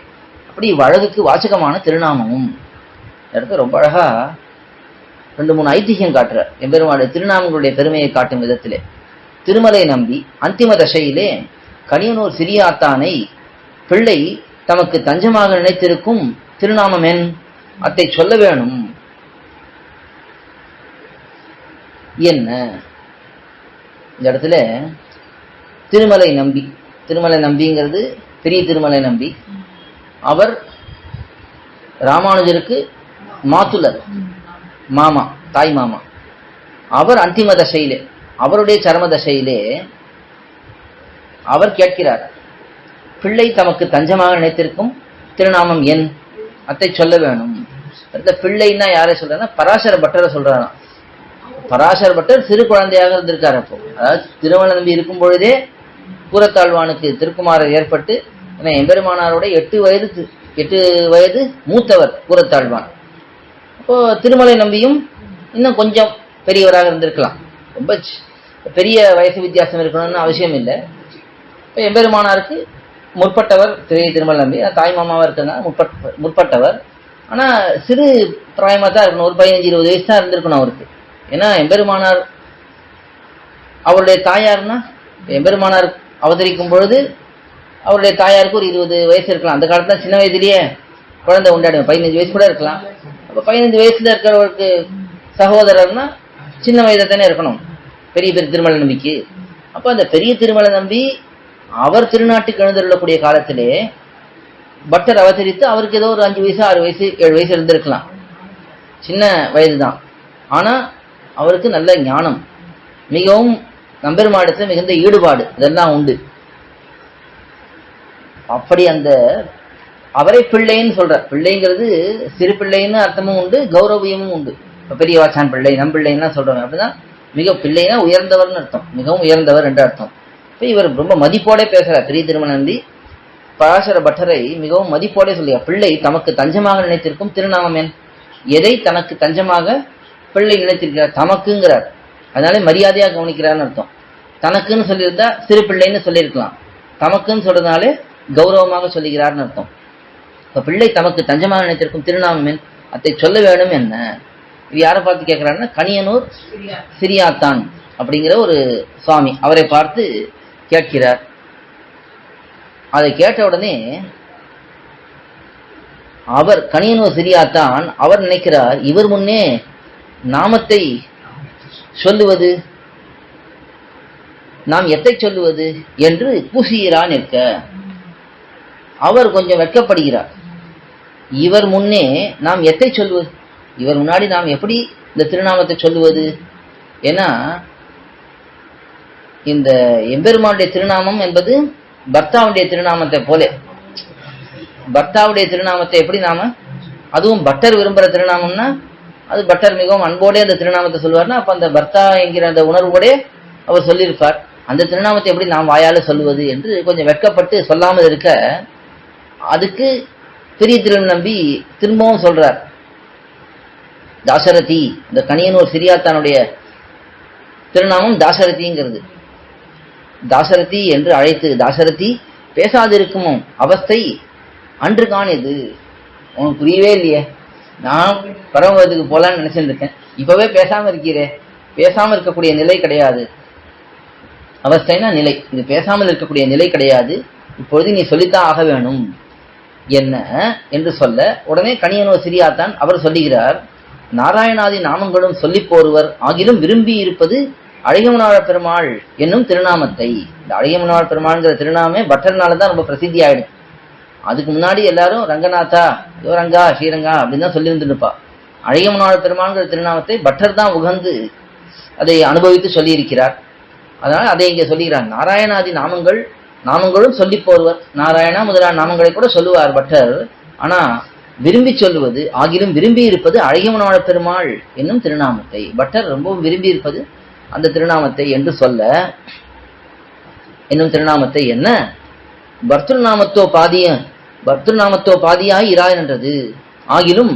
அப்படி இவ்வழகுக்கு வாசகமான திருநாமமும் இடத்துல ரொம்ப அழகா 2-3 ஐதிஹ்யம் காட்டுறார் எம்பெருமானுடைய திருநாமங்களுடைய பெருமையை காட்டும் விதத்திலே. திருமலை நம்பி அந்திம தசையிலே கனியனூர் சிறியாத்தானை பிள்ளை தமக்கு தஞ்சமாக நினைத்திருக்கும் திருநாமம் என், அத்தை சொல்ல வேணும் என்ன. இந்த இடத்துல திருமலை நம்பி, திருமலை நம்பிங்கிறது பெரிய திருமலை நம்பி, அவர் ராமானுஜருக்கு மாத்துலர், மாமா, தாய் மாமா. அவர் அந்திம தசையிலே, அவருடைய சரம தசையிலே அவர் கேட்கிறார், பிள்ளை தமக்கு தஞ்சமாக நினைத்திருக்கும் திருநாமம் என், அத்தை சொல்ல வேணும். பிள்ளைன்னா யாரை சொல்றாருன்னா பராசர பட்டரை சொல்றாராம். பராசர பட்டர் சிறு குழந்தையாக இருந்திருக்காரு. அப்போ அதாவது திருமலை நம்பி இருக்கும் பொழுதே கூரத்தாழ்வானுக்கு திருக்குமாரர் ஏற்பட்டு, எம்பெருமானாரோட 8 வயது மூத்தவர் கூரத்தாழ்வான். இப்போ திருமலை நம்பியும் இன்னும் கொஞ்சம் பெரியவராக இருந்திருக்கலாம். ரொம்ப பெரிய வயசு வித்தியாசம் இருக்கணும்னு அவசியம் இல்லை. இப்போ எம்பெருமானாருக்கு முற்பட்டவர் பெரிய திருமலை நம்பி, தாய் மாமாவா இருக்கிறதுனால முற்பட்டவர். ஆனா சிறு பிராயமா தான் இருக்கணும், ஒரு 15-20 வயசு தான் இருந்திருக்கணும் அவருக்கு. ஏன்னா எம்பெருமானார் அவருடைய தாயார்னா, எம்பெருமானார் அவதரிக்கும் பொழுது அவருடைய தாயாருக்கு ஒரு 20 வயசு இருக்கலாம். அந்த காலத்துல சின்ன வயதிலேயே குழந்தை உண்டாடுவோம், 15 வயசு கூட இருக்கலாம். அப்ப 15 வயசுல இருக்கிறவருக்கு சகோதரர்னா சின்ன வயதை தானே இருக்கணும் பெரிய திருமலை நம்பிக்கு. அப்ப அந்த பெரிய திருமலை நம்பி அவர் திருநாட்டுக்கு எழுந்தருளக்கூடிய காலத்திலே பட்டர் அவதரித்து அவருக்கு ஏதோ ஒரு 5 வயசு 6 வயசு 7 வயசு இருந்திருக்கலாம், சின்ன வயதுதான். ஆனா அவருக்கு நல்ல ஞானம், மிகவும் நம்பெருமாடத்துல மிகுந்த ஈடுபாடு இதெல்லாம் உண்டு. அப்படி அந்த அவரை பிள்ளைன்னு சொல்ற, பிள்ளைங்கிறது சிறு பிள்ளைன்னு அர்த்தமும் உண்டு, கௌரவியமும் உண்டு. இப்ப பெரிய வாச்சான் பிள்ளை, நம் பிள்ளைன்னா சொல்றோம். அப்படின்னா மிக பிள்ளைனா உயர்ந்தவர்னு அர்த்தம், மிகவும் உயர்ந்தவர் என்று அர்த்தம். இப்ப இவர் ரொம்ப மதிப்போட பேசுறார். பெரிய திருமலை நம்பி பராசர பட்டரை மிகவும் மதிப்போட சொல்லியா, பிள்ளை தமக்கு தஞ்சமாக நினைத்திருக்கும் திருநாமம் என், எதை தனக்கு தஞ்சமாக பிள்ளை நினைத்திருக்கிறார், தமக்குங்கிறார். அதனால மரியாதையா கவனிக்கிறார்னு அர்த்தம். தனக்குன்னு சொல்லியிருந்தா சிறு பிள்ளைன்னு சொல்லியிருக்கலாம், தமக்குன்னு சொல்றதுனாலே கௌரவமாக சொல்லுகிறார்னு அர்த்தம். இப்ப பிள்ளை தமக்கு தஞ்சமாக நினைத்திருக்கும் திருநாமம் என், அதை சொல்ல வேணும் என்ன. இது யாரை பார்த்து கேட்கிறாருன்னா கனியனூர் சிறியாத்தான் அப்படிங்கிற ஒரு சுவாமி, அவரை பார்த்து கேட்கிறார். அதை கேட்ட உடனே அவர் கனியனூர் சிறியாத்தான் அவர் நினைக்கிறார், இவர் முன்னே நாமத்தை சொல்லுவது, நாம் எத்தை சொல்லுவது என்று கூசுகிறான் நிற்க. அவர் கொஞ்சம் வெட்கப்படுகிறார். இவர் முன்னே நாம் எத்தை சொல்வது, இவர் முன்னாடி நாம் எப்படி இந்த திருநாமத்தை சொல்லுவது. ஏன்னா இந்த எம்பெருமானுடைய திருநாமம் என்பது பர்த்தாவுடைய திருநாமத்தை போல, பர்த்தாவுடைய திருநாமத்தை எப்படி நாம, அதுவும் பட்டர் விரும்புகிற திருநாமம்னா அது பட்டர் மிகவும் அன்போடே அந்த திருநாமத்தை சொல்லுவார்னா, அப்ப அந்த பர்த்தா என்கிற அந்த உணர்வோடே அவர் சொல்லியிருப்பார். அந்த திருநாமத்தை எப்படி நாம் வாயால சொல்லுவது என்று கொஞ்சம் வெட்கப்பட்டு சொல்லாமல் இருக்க, அதுக்கு பெரிய திருவன் நம்பி திரும்பவும் சொல்றார். தாசரதி, இந்த கணியனூர் சிரியாத்தானுடைய திருநாமம் தாசரதிங்கிறது. தாசரதி என்று அழைத்து, தாசரதி பேசாதிருக்கும் அவஸ்தை அன்று காணியது. உனக்கு புரியவே இல்லையே, நான் பரமபதத்துக்கு போலான்னு நினைச்சிட்டு இருக்கேன், இப்பவே பேசாம இருக்கிறே. பேசாம இருக்கக்கூடிய நிலை கிடையாது. அவஸ்தைனா நிலை, இது பேசாமல் இருக்கக்கூடிய நிலை கிடையாது. இப்பொழுது நீ சொல்லித்தான் ஆக வேணும் என்ன என்று சொல்ல, உடனே கணியனூர் சிரியாத்தான் அவர் சொல்லுகிறார், நாராயணாதி நாமங்களும் சொல்லி போருவர் ஆகிலும் விரும்பி இருப்பது அழகியமனாள பெருமாள் என்னும் திருநாமத்தை. இந்த அழகியமனாள பெருமாள்ங்கிற திருநாமே பட்டர்னாலதான் ரொம்ப பிரசித்தி ஆயிடுச்சு. அதுக்கு முன்னாடி எல்லாரும் ரங்கநாதா, ரங்கா, ஸ்ரீரங்கா அப்படின்னு தான் சொல்லி வந்துருப்பா. அழகியமனாள பெருமாள்ங்கிற திருநாமத்தை பட்டர் தான் உகந்து அதை அனுபவித்து சொல்லி இருக்கிறார். அதனால அதை இங்க சொல்லுகிறார். நாராயணாதி நாமங்களும் சொல்லி போருவர். நாராயணா முதலான நாமங்களை கூட சொல்லுவார் பட்டர். ஆனா விரும்பி சொல்லுவது ஆகிலும் விரும்பி இருப்பது அழகியமனாள பெருமாள் என்னும் திருநாமத்தை. பட்டர் ரொம்பவும் விரும்பி இருப்பது அந்த திருநாமத்தை என்று சொல்ல, என்னும் திருநாமத்தை என்ன பர்த்துநாமத்தோ பாதியாய் இராய் என்றது. ஆகிலும்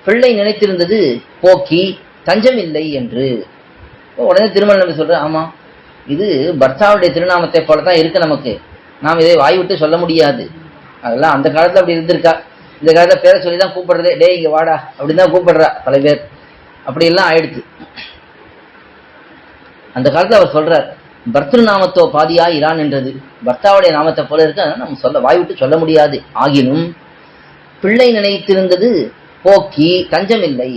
பிள்ளை நினைத்திருந்தது போக்கி தஞ்சம் இல்லை என்று. உடனே திருமல் நம்பி சொல்ற, ஆமா இது பர்த்தாவுடைய திருநாமத்தை போலதான் இருக்கு நமக்கு, நாம் இதை வாய் விட்டு சொல்ல முடியாது. அதெல்லாம் அந்த காலத்துல அப்படி இருந்திருக்கா. இந்த காலத்துல பேரை சொல்லிதான் கூப்பிடுறதே, டே இங்க வாடா அப்படின்னு தான் கூப்பிடுறா பல பேர். அப்படி எல்லாம் ஆயிடுச்சு. அந்த காலத்துல அவர் சொல்றார், பர்திருநாமத்தோ பாதியா இரான் என்றது. பர்த்தாவுடைய நாமத்தை போல இருக்கு, அதனால நம்ம சொல்ல வாய் விட்டு சொல்ல முடியாது. ஆகினும் பிள்ளை நினைத்திருந்தது போக்கி தஞ்சம் இல்லை.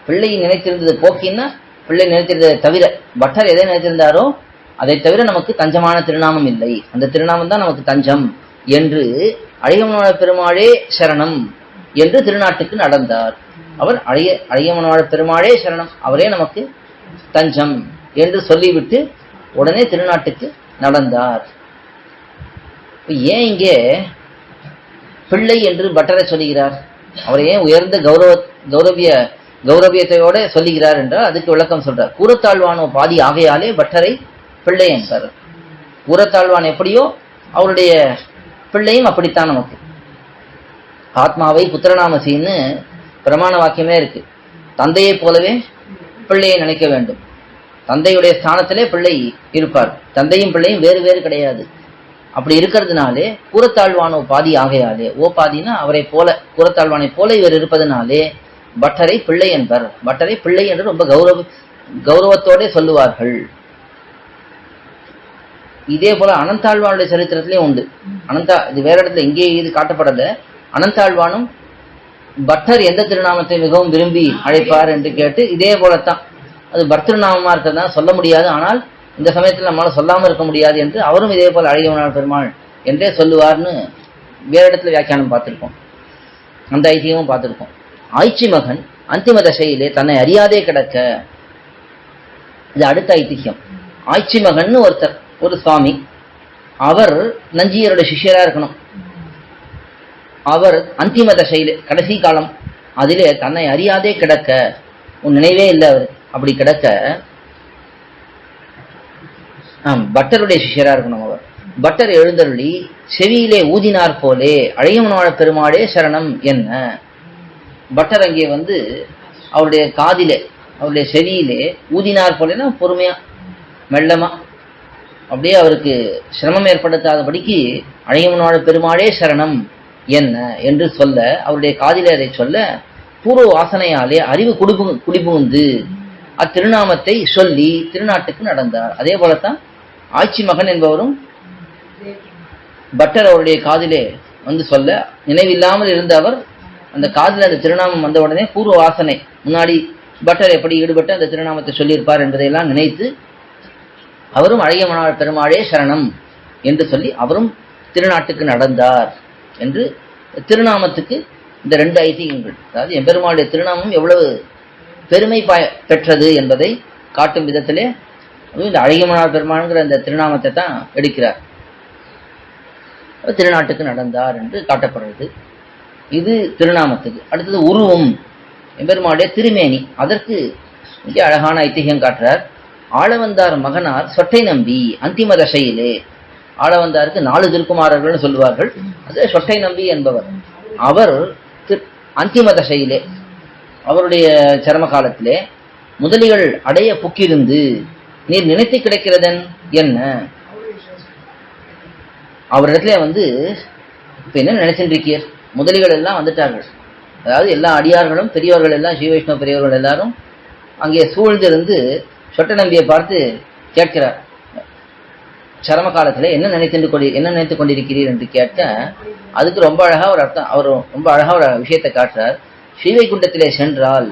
பிள்ளை நினைத்திருந்தது போக்கின்னா பிள்ளை நினைத்திருந்ததை தவிர, பட்டர் எதை நினைத்திருந்தாரோ அதை தவிர நமக்கு தஞ்சமான திருநாமம் இல்லை. அந்த திருநாமம் தான் நமக்கு தஞ்சம் என்று அழகியமனாள பெருமாளே சரணம் என்று திருநாட்டுக்கு நடந்தார். அவர் அழகியமனாள பெருமாளே சரணம், அவரே நமக்கு தஞ்சம் என்று சொல்லிவிட்டு உடனே திருநாட்டுக்கு நடந்தார். ஏன் இங்கே பிள்ளை என்று பட்டரை சொல்லுகிறார்? அவரை ஏன் உயர்ந்த கௌரவியத்தையோட சொல்லுகிறார் என்றால் அதுக்கு விளக்கம் சொல்றார். கூறத்தாழ்வானோ பாதி ஆகையாலே பட்டரை பிள்ளை என்பார். கூறத்தாழ்வான் எப்படியோ அவருடைய பிள்ளையும் அப்படித்தான். நமக்கு ஆத்மாவை புத்திரநாமசின்னு பிரமாண வாக்கியமே இருக்கு. தந்தையை போலவே பிள்ளையை நினைக்க வேண்டும். தந்தையுடைய ஸ்தானத்திலே பிள்ளை இருப்பார். தந்தையும் பிள்ளையும் வேறு வேறு கிடையாது. அப்படி இருக்கிறதுனாலே கூறத்தாழ்வானோ பாதி ஆகையாலே, ஓ பாதினா அவரை போல, கூறத்தாழ்வானை போல இவர் இருப்பதனாலே பட்டரை பிள்ளை என்பர். பட்டரை பிள்ளை என்று ரொம்ப கௌரவத்தோட சொல்லுவார்கள். இதே போல அனந்தாழ்வானுடைய சரித்திரத்திலே உண்டு. இது வேற இடத்துல இங்கே இது காட்டப்படல. அனந்தாழ்வானும் பட்டர் எந்த திருநாமத்தை மிகவும் விரும்பி அழைப்பார் என்று கேட்டு, இதே போலத்தான் அது பர்திருநாமமா இருக்கிறதா சொல்ல முடியாது, ஆனால் இந்த சமயத்தில் நம்மளால சொல்லாமல் இருக்க முடியாது என்று அவரும் இதே போல அழகியமனாள பெருமாள் என்றே சொல்லுவார்னு வேற இடத்துல வியாக்கியானம் பார்த்திருக்கோம். அந்த ஐதியமும் பார்த்திருக்கோம். ஆய்ச்சி மகன் அந்திம தசையிலே தன்னை அறியாதே கிடக்க, இது அடுத்த ஐதிஹ்யம். ஆய்ச்சி மகன் ஒருத்தர், ஒரு சுவாமி, அவர் நஞ்சியருடைய சிஷ்யரா இருக்கணும். அவர் அந்திம தசையிலே கடைசி காலம் அதிலே தன்னை அறியாதே கிடக்க, உன் நினைவே இல்லை அவர் அப்படி கிடக்க, பட்டருடைய சிஷ்யரா இருக்கணும். அவர் பட்டர் எழுந்தருளி செவியிலே ஊதினார் போலே அழகியமனாள பெருமாளே சரணம் என்ன. பட்டர் அங்கே வந்து அவருடைய காதிலே, அவருடைய செவியிலே ஊதினார் போலேன்னா பொறுமையா மெல்லமா அப்படியே அவருக்கு சிரமம் ஏற்படுத்தாதபடிக்கு அழகியமனாள பெருமாளே சரணம் என்ன என்று சொல்ல, அவருடைய காதிலே அதை சொல்ல, பூர்வ வாசனையாலே அறிவு குடிபுகுந்து அத்திருநாமத்தை சொல்லி திருநாட்டுக்கு நடந்தார். அதே போலத்தான் ஆட்சி மகன் என்பவரும் பட்டர் அவருடைய காதிலே வந்து சொல்ல, நினைவில்லாமல் இருந்த அவர் அந்த காதில் அந்த திருநாமம் வந்த உடனே பூர்வ வாசனை, முன்னாடி பட்டர் எப்படி ஈடுபட்டு அந்த திருநாமத்தை சொல்லியிருப்பார் என்பதையெல்லாம் நினைத்து அவரும் அழகியமனாள பெருமாளே சரணம் என்று சொல்லி அவரும் திருநாட்டுக்கு நடந்தார் என்று திருநாமத்துக்கு இந்த ரெண்டு ஐதீகங்கள், அதாவது எம்பெருமாளுடைய திருநாமம் எவ்வளவு பெருமை பெற்றது என்பதை காட்டும் விதத்திலே இந்த அழகியமனாள பெருமாள்ங்கிற அந்த திருநாமத்தை தான் எடுக்கிறார். திருநாட்டுக்கு நடந்தார் என்று காட்டப்படுறது. இது திருநாமத்துக்கு. அடுத்தது உருவம், எம்பெருமாளுடைய திருமேனி. அதற்கு இங்கே அழகான ஐதிஹ்யம் காட்டுறார். ஆளவந்தார் மகனார் சொட்டை நம்பி அந்திம தசையிலே. ஆளவந்தாருக்கு 4 திருக்குமாரர்கள் சொல்லுவார்கள். அது சொட்டை நம்பி என்பவர். அவர் அந்திம தசையிலே, அவருடைய சரம காலத்திலே முதலிகள் அடைய புக்கிருந்து நீர் நினைத்து கிடைக்கிறதன் என்ன? அவரிடத்துல இப்ப என்ன நினைச்சுட்டு இருக்கீர்? முதலிகள் எல்லாம் வந்துட்டார்கள். அதாவது எல்லா அடியார்களும் பெரியவர்கள் எல்லாம் ஸ்ரீ வைஷ்ணவ பெரியவர்கள் எல்லாரும் அங்கே சூழ்ந்திருந்து சொட்ட நம்பியை பார்த்து கேட்கிறார், சரம காலத்துல என்ன நினைத்து கொண்டிருக்கிறீர் என்று கேட்க, அதுக்கு ரொம்ப அழகா ஒரு அர்த்தம், அவர் ரொம்ப அழகா ஒரு விஷயத்தை காட்டுறார். ஸ்ரீ வைகுண்டத்திலே சென்றால்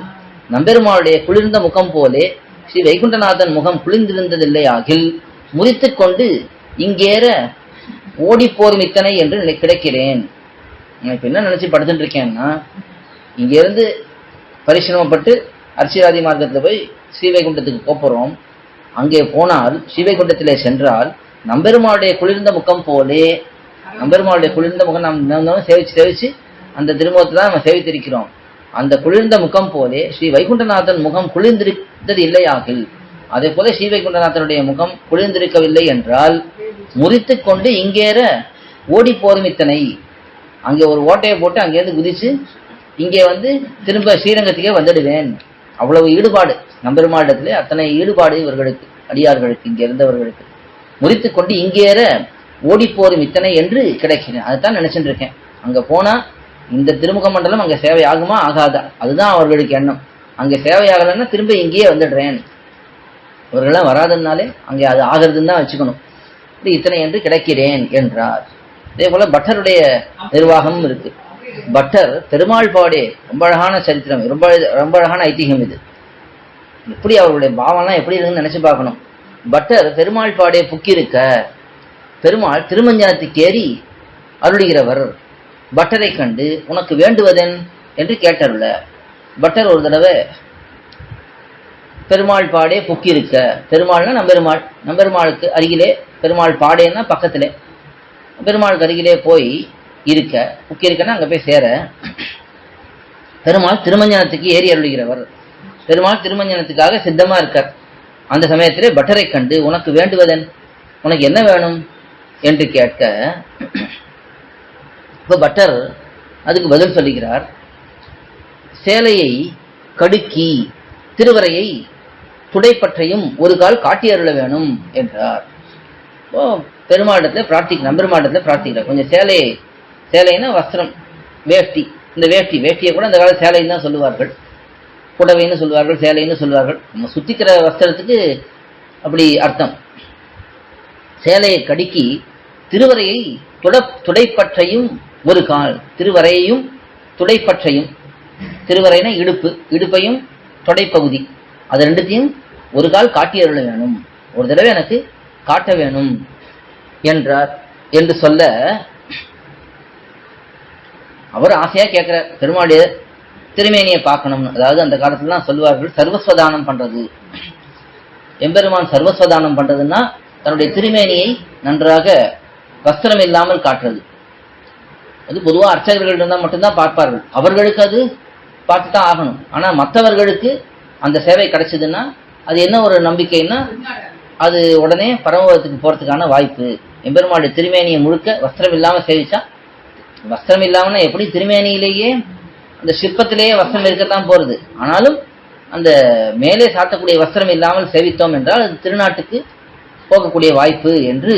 நம்பெருமாளுடைய குளிர்ந்த முகம் போலே ஸ்ரீ வைகுண்டநாதன் முகம் குளிர்ந்திருந்ததில்லை ஆகில் முறித்து கொண்டு இங்கேற ஓடிப்போரும் இத்தனை என்று கிடைக்கிறேன். நான் இப்ப என்ன நினைச்சு படுத்துட்டு இருக்கேன்னா, இங்க இருந்து பரிசிரமப்பட்டு அர்ச்சிராதி மார்க்கத்துல போய் ஸ்ரீவைகுண்டத்துக்கு போறோம். அங்கே போனால் ஸ்ரீவைகுண்டத்திலே சென்றால் நம்பெருமாளுடைய குளிர்ந்த முகம் போலே, நம்பெருமாளுடைய குளிர்ந்த முகம் நாம் சேவிச்சு அந்த திருமுகத்தை தான் நம்ம சேவித்திருக்கிறோம். அந்த குளிர்ந்த முகம் போலே ஸ்ரீ வைகுண்டநாதன் முகம் குளிர்ந்திருந்தது இல்லை ஆகில், அதே போல ஸ்ரீ வைகுண்டநாதனுடைய முகம் குளிர்ந்திருக்கவில்லை என்றால் முறித்து கொண்டு இங்கேற ஓடி போரும் இத்தனை, அங்கே ஒரு ஓட்டையை போட்டு அங்கேருந்து குதிச்சு இங்கே திரும்ப ஸ்ரீரங்கத்துக்கே வந்துடுவேன். அவ்வளவு ஈடுபாடு நம்பெருமாளிடத்திலே, அத்தனை ஈடுபாடு இவர்களுக்கு, அடியார்களுக்கு, இங்கே இருந்தவர்களுக்கு. முறித்து கொண்டு இங்கேற ஓடி போரும் இத்தனை என்று கிடைக்கிறேன். அதுதான் நினைச்சுட்டு இருக்கேன். அங்க போனா இந்த திருமுக மண்டலம் அங்க சேவை ஆகுமா ஆகாதா, அதுதான் அவர்களுக்கு எண்ணம். அங்க சேவை ஆகலைன்னா திரும்ப இங்கேயே வந்துடுறேன். இவர்களெல்லாம் வராதனாலே அங்கே அது ஆகிறதுன்னு தான் வச்சுக்கணும். இத்தனை என்று கிடைக்கிறேன் என்றார். அதே போல பட்டருடைய நிர்வாகமும் இருக்கு. பட்டர் பெருமாள் பாடே ரொம்ப அழகான சரித்திரம், ரொம்ப ரொம்ப அழகான ஐதீகம் இது. எப்படி அவர்களுடைய பாவம்லாம் எப்படி இருக்குன்னு நினைச்சு பார்க்கணும். பட்டர் பெருமாள் பாடே புக்கிருக்க, பெருமாள் திருமஞ்சனத்துக்கு ஏறி அருளுகிறவர். பட்டரை கண்டு உனக்கு வேண்டுவதென் என்று கேட்டருள, பட்டர் ஒரு தடவை பெருமாள் பாடே புக்கிருக்க, பெருமாள்னா நம்பெருமாள், நம்பெருமாளுக்கு அருகிலே, பெருமாள் பாடேன்னா பக்கத்திலே, பெருமாளுக்கு அருகிலே போய் இருக்க, புக்கிருக்கன்னா அங்க போய் சேர, பெருமாள் திருமஞ்சனத்துக்கு ஏறி அருளுகிறவர். பெருமாள் திருமஞ்சனத்துக்காக சித்தமா இருக்கார். அந்த சமயத்திலே பட்டரை கண்டு உனக்கு வேண்டுவதன், உனக்கு என்ன வேணும் என்று கேட்க, இப்ப பட்டர் அதுக்கு பதில் சொல்லுகிறார், சேலையை கடுக்கி திருவரையை துடைப்பற்றையும் ஒரு கால் காட்டி அருள வேணும் என்றார். பெருமாடத்துல பிரார்த்திக்க, நம்பெருமாடத்துல பிரார்த்திக்கிறார். கொஞ்சம் சேலைன்னா வஸ்திரம், வேஷ்டி. இந்த வேஷ்டியை கூட அந்த கால சேலைன்னு தான் சொல்லுவார்கள், புடவைன்னு சொல்லுவார்கள், சேலைன்னு சொல்லுவார்கள். நம்ம சுத்திக்கிற வஸ்திரத்துக்கு அப்படி அர்த்தம். சேலையை கடுக்கி திருவரையை துடைப்பற்றையும் ஒரு கால், திருவரையையும் துடைப்பற்றையும், திருவரைனா இடுப்பு, இடுப்பையும் தொடைப்பகுதி, அது ரெண்டுத்தையும் ஒரு கால் காட்டி அருள வேணும், ஒரு தடவை எனக்கு காட்ட வேணும் என்றார். என்று சொல்ல அவர் ஆசையா கேட்கிறார், பெருமாளுடைய திருமேனியை பார்க்கணும்னு. அதாவது அந்த காலத்துலாம் சொல்லுவார்கள் சர்வஸ்வதானம் பண்றது. எம்பெருமான் சர்வஸ்வதானம் பண்றதுன்னா தன்னுடைய திருமேனியை நன்றாக வஸ்திரம் இல்லாமல் காட்டுறது. அது பொதுவாக அர்ச்சகர்கள் இருந்தால் மட்டும்தான் பார்ப்பார்கள், அவர்களுக்கு அது பார்த்து தான் ஆகணும். ஆனா மற்றவர்களுக்கு அந்த சேவை கிடைச்சதுன்னா அது என்ன ஒரு நம்பிக்கைன்னா, அது உடனே பரமபதத்துக்கு போறதுக்கான வாய்ப்பு. எம்பெருமாளுடைய திருமேனியை முழுக்க வஸ்திரம் இல்லாம சேவிச்சா, வஸ்திரம் இல்லாமன்னா எப்படி திருமேனியிலேயே அந்த சிற்பத்திலேயே வஸ்திரம் இருக்கத்தான் போறது, ஆனாலும் அந்த மேலே சாத்தக்கூடிய வஸ்திரம் இல்லாமல் சேவித்தோம் என்றால் அது திருநாட்டுக்கு போகக்கூடிய வாய்ப்பு என்று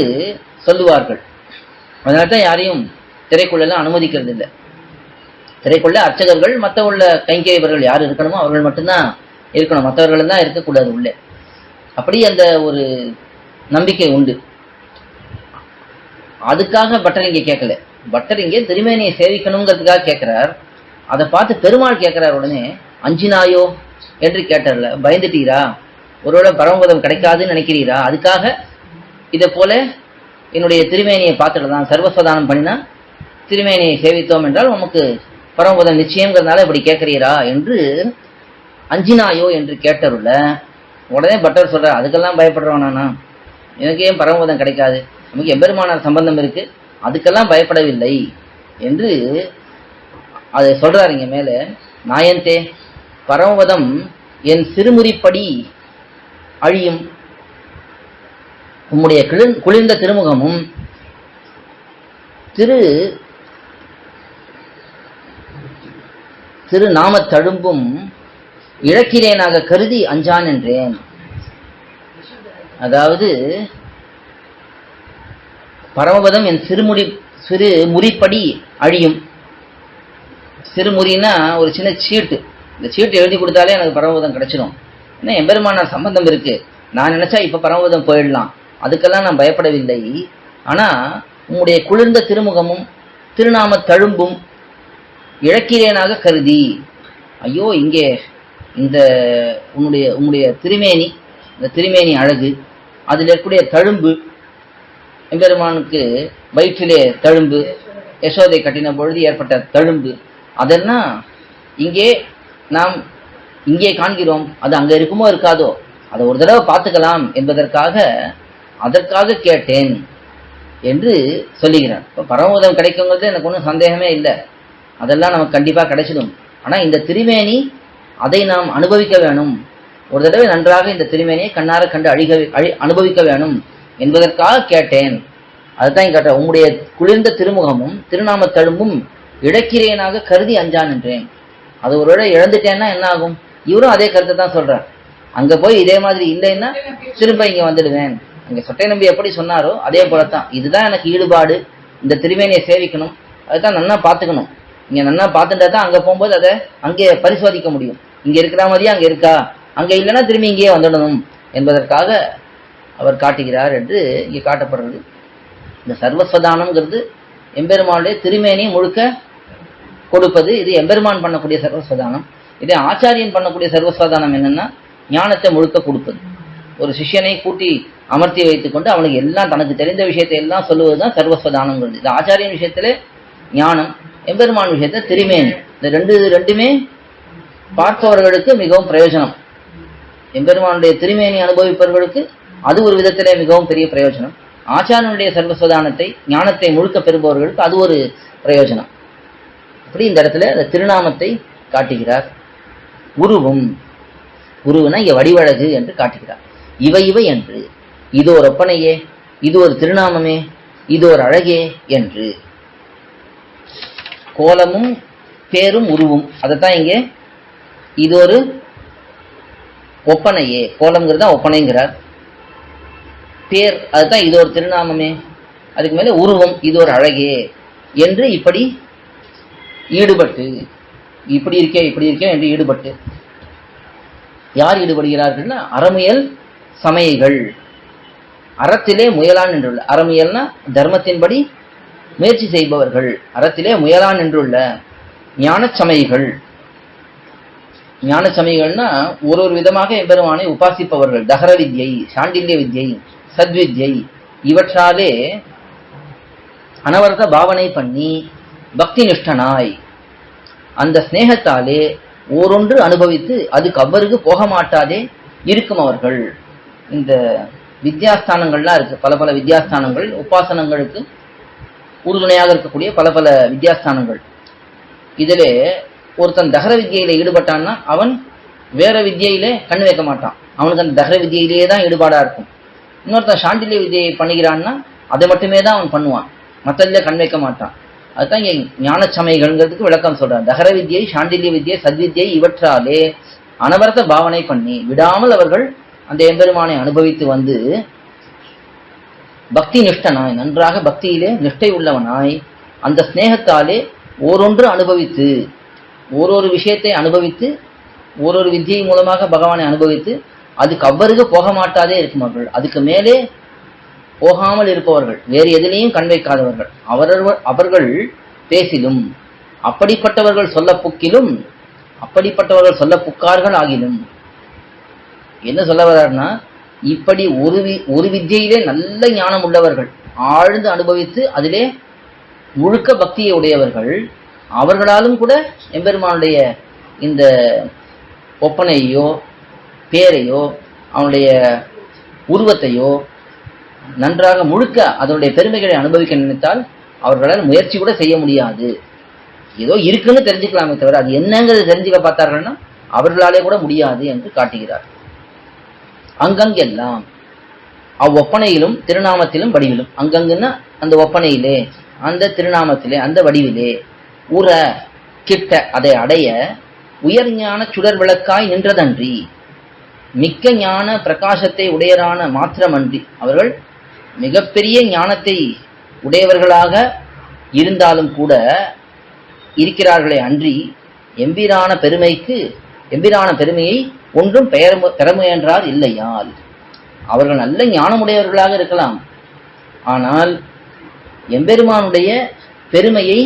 சொல்லுவார்கள். அதனால தான் யாரையும் திரைக்குள்ளெல்லாம் அனுமதிக்கிறது இல்லை. திரைக்குள்ள அர்ச்சகர்கள், மற்ற உள்ள கைங்கேயவர்கள் யார் இருக்கணுமோ அவர்கள் மட்டும்தான் இருக்கணும், மற்றவர்கள் தான் இருக்கக்கூடாது உள்ளே. அப்படி அந்த ஒரு நம்பிக்கை உண்டு. அதுக்காக பட்டர் இங்கே கேட்கல, பட்டர் இங்கே திருமேனியை சேவிக்கணுங்கிறதுக்காக கேட்கிறார். அதை பார்த்து பெருமாள் கேட்கிறார், உடனே அஞ்சினாயோ என்று கேட்டார்ல, பயந்துட்டீரா, ஒருவேளை பரமபதம் கிடைக்காதுன்னு நினைக்கிறீரா, அதுக்காக இதை போல என்னுடைய திருமேனியை பார்த்துடலாம், சர்வஸ்வதானம் பண்ணினா திருமேனியை சேவித்தோம் என்றால் நமக்கு பரமபதம் நிச்சயங்கிறதுனால இப்படி கேட்கிறீரா என்று அஞ்சினாயோ என்று கேட்டருள்ள, உடனே பட்டர் சொல்றார், அதுக்கெல்லாம் பயப்படுறவனா, எனக்கு ஏன் பரமபதம் கிடைக்காது, நமக்கு எம்பெருமானார் சம்பந்தம் இருக்கு, அதுக்கெல்லாம் பயப்படவில்லை என்று அதை சொல்றாரு. இங்க மேல நாயந்தே பரமபதம் என் சிறுமுறிப்படி அழியும், உம்முடைய குளிர்ந்த திருமுகமும் திரு நாமத் தழும்பும் இழக்கிறேனாக கருதி அஞ்சான் என்றேன். அதாவது பரமபதம் என் சிறு முறிப்படி அழியும். சிறுமுறின்னா ஒரு சின்ன சீட்டு, இந்த சீட்டு எழுதி கொடுத்தாலே எனக்கு பரமபதம் கிடைச்சிடும். ஏன்னா எம்பெருமான சம்பந்தம் இருக்கு. நான் நினைச்சா இப்ப பரமபதம் போயிடலாம், அதுக்கெல்லாம் நான் பயப்படவில்லை. ஆனா உம்முடைய குளிர்ந்த திருமுகமும் திருநாம தழும்பும் இழக்கிறேனாக கருதி, ஐயோ இங்கே இந்த உன்னுடைய திருமேனி, இந்த திருமேனி அழகு, அதில் இருக்கக்கூடிய தழும்பு, எம்பெருமானுக்கு வயிற்றிலே தழும்பு, யசோதை கட்டின பொழுது ஏற்பட்ட தழும்பு, அதெல்லாம் நாம் இங்கே காண்கிறோம். அது அங்க இருக்குமோ இருக்காதோ, அதை ஒரு தடவை பார்த்துக்கலாம் என்பதற்காக அதற்காக கேட்டேன் என்று சொல்லுகிறார். இப்போ பரமபதம் கிடைக்குங்கிறது எனக்கு ஒன்றும் சந்தேகமே இல்லை, அதெல்லாம் நமக்கு கண்டிப்பாக கிடைச்சிடும். ஆனால் இந்த திருமேனி, அதை நாம் அனுபவிக்க வேணும். ஒரு தடவை நன்றாக இந்த திருமேனியை கண்ணார கண்டு அனுபவிக்க வேணும் என்பதற்காக கேட்டேன். அதுதான் கேட்டேன். உம்முடைய குளிர்ந்த திருமுகமும் திருநாம தழும்பும் இழக்கிறேனாக கருதி அஞ்சான் என்றேன். அது ஒரு விட இழந்துட்டேன்னா என்ன ஆகும்? இவரும் அதே கருத்தை தான் சொல்றார். அங்க போய் இதே மாதிரி இல்லைன்னா திரும்ப இங்க வந்துடுவேன். அங்க சொட்டை நம்பி எப்படி சொன்னாரோ அதே போலத்தான், இதுதான் எனக்கு ஈடுபாடு, இந்த திருமேனியை சேவிக்கணும், அதுதான் நன்னா பார்த்துக்கணும். இங்க நன்னா பார்த்துட்டா தான் அங்க போகும்போது அதை அங்கே பரிசோதிக்க முடியும். இங்க இருக்கிற மாதிரியே அங்க இருக்கா, அங்க இல்லைன்னா திரும்பி இங்கேயே வந்துடணும் என்பதற்காக அவர் காட்டுகிறார் என்று இங்கே காட்டப்படுறது. இந்த சர்வஸ்வதானம்ங்கிறது எம்பெருமானுடைய திருமேனி முழுக்க கொடுப்பது. இது எம்பெருமான் பண்ணக்கூடிய சர்வஸ்வதானம். இதே ஆச்சாரியன் பண்ணக்கூடிய சர்வஸ்வதானம் என்னன்னா ஞானத்தை முழுக்க கொடுப்பது. ஒரு சிஷ்யனை கூட்டி அமர்த்தி வைத்துக்கொண்டு அவனுக்கு எல்லாம் தனக்கு தெரிந்த விஷயத்தை எல்லாம் சொல்லுவதுதான் சர்வஸ்வதானம்ங்கிறது. இது ஆச்சாரியன் விஷயத்துல ஞானம், எம்பெருமான் விஷயத்துல திருமேனி. இந்த ரெண்டுமே பார்ப்பவர்களுக்கு மிகவும் பிரயோஜனம். எம்பெருமானுடைய திருமேனி அனுபவிப்பவர்களுக்கு அது ஒரு விதத்திலே மிகவும் பெரிய பிரயோஜனம். ஆச்சாரனுடைய சர்வஸ்வதானத்தை ஞானத்தை முழுக்க பெறுபவர்களுக்கு அது ஒரு பிரயோஜனம். அப்படி இந்த இடத்துல அந்த திருநாமத்தை காட்டுகிறார். உருவுனா இங்க வடிவழகு என்று காட்டுகிறார். இவை என்று, இது ஒரு ஒப்பனையே, இது ஒரு திருநாமமே, இது ஒரு அழகே என்று. கோலமும் பேரும் உருவும், அதைத்தான் இங்கே இது ஒரு ஒப்பனையே, கோலம்ங்கிறது தான் ஒப்பனைங்கிறார். பேர் அதுதான் இது ஒரு திருநாமமே, அதுக்கு மேல உருவம் இது ஒரு அழகே என்று இப்படி ஈடுபட்டு, இப்படி இருக்கேன் என்று ஈடுபட்டு. யார் ஈடுபடுகிறார்கள்னா அறமுயல் சமயிகள். அறத்திலே முயலான் என்றுள்ள, அறமுயல்னா தர்மத்தின்படி முயற்சி செய்பவர்கள், அறத்திலே முயலான் என்றுள்ள ஞான சமயிகள். ஞான சமயிகள்னா ஒரு விதமாக எம்பெருமானை உபாசிப்பவர்கள். தகர வித்யை, சாண்டில்ய வித்யை, சத்வித்யை இவற்றாலே அனவரத பாவனை பண்ணி பக்தி நிஷ்டனாய் அந்த ஸ்நேகத்தாலே ஓரொன்று அனுபவித்து அதுக்கு அவ்வருக்கு போக மாட்டாதே இருக்கும் அவர்கள். இந்த வித்யாஸ்தானங்கள்லாம் இருக்கு, பல பல வித்யாஸ்தானங்கள், உபாசனங்களுக்கு உறுதுணையாக இருக்கக்கூடிய பல பல வித்யாஸ்தானங்கள். இதிலே ஒருத்தன் தகர வித்யில ஈடுபட்டான்னா அவன் வேற வித்யிலே கண் வைக்க மாட்டான், அவனுக்கு அந்த தகர வித்யிலேயே தான் ஈடுபாடா இருக்கும். இன்னொருத்தன் சாண்டில்ய வித்யை பண்ணுகிறான்னா அதை மட்டுமே தான் அவன் பண்ணுவான், மற்றதில கண் வைக்க மாட்டான். அதுதான் இங்கே ஞான சமயங்கள்ங்கிறதுக்கு விளக்கம் சொல்றான். தகர வித்யை, சாண்டில்ய வித்யை, சத்வித்யை இவற்றாலே அனவரத பாவனை பண்ணி விடாமல் அவர்கள் அந்த எம்பெருமானை அனுபவித்து வந்து பக்தி நிஷ்டனாய், நன்றாக பக்தியிலே நிஷ்டை உள்ளவனாய் அந்த ஸ்நேகத்தாலே ஓரொன்று அனுபவித்து, ஒரு விஷயத்தை அனுபவித்து, ஒரு வித்தியை மூலமாக பகவானை அனுபவித்து அதுக்கு அவ்வருக போக மாட்டாதே இருக்குமவர்கள், அதுக்கு மேலே போகாமல் இருப்பவர்கள், வேறு எதிலையும் கண் வைக்காதவர்கள். அவர்கள் பேசிலும் அப்படிப்பட்டவர்கள் சொல்ல புக்கிலும் அப்படிப்பட்டவர்கள் சொல்ல புக்கார்கள் ஆகிலும். என்ன சொல்ல வர்றாருன்னா, இப்படி ஒரு வித்தியிலே நல்ல ஞானம் உள்ளவர்கள், ஆழ்ந்து அனுபவித்து அதிலே முழுக்க பக்தியை உடையவர்கள், அவர்களாலும் கூட எம்பெருமானுடைய இந்த ஒப்பனையோ பேரையோ அவனுடைய உருவத்தையோ நன்றாக முழுக்க அதனுடைய பெருமைகளை அனுபவிக்க நினைத்தால் அவர்களால் முயற்சி கூட செய்ய முடியாது. ஏதோ இருக்குன்னு தெரிஞ்சுக்கலாமே தவிர அது என்னங்கிறது தெரிஞ்சுக்க பார்த்தார்கள்னா அவர்களாலே கூட முடியாது என்று காட்டுகிறார். அங்கங்கெல்லாம் அவ்வொப்பனையிலும் திருநாமத்திலும் வடிவிலும், அங்கங்குன்னா அந்த ஒப்பனையிலே, அந்த திருநாமத்திலே, அந்த வடிவிலே, உற கிட்ட அதை அடைய உயர் ஞான சுடர் விளக்காய் நின்றதன்றி, மிக்க ஞான பிரகாசத்தை உடையரான மாத்திரமன்றி, அவர்கள் மிகப்பெரிய ஞானத்தை உடையவர்களாக இருந்தாலும் கூட இருக்கிறார்களே அன்றி, எம்பிரான பெருமையை ஒன்றும் பெற முயன்றார் இல்லையால். அவர்கள் நல்ல ஞானமுடையவர்களாக இருக்கலாம், ஆனால் எம்பெருமானுடைய பெருமையை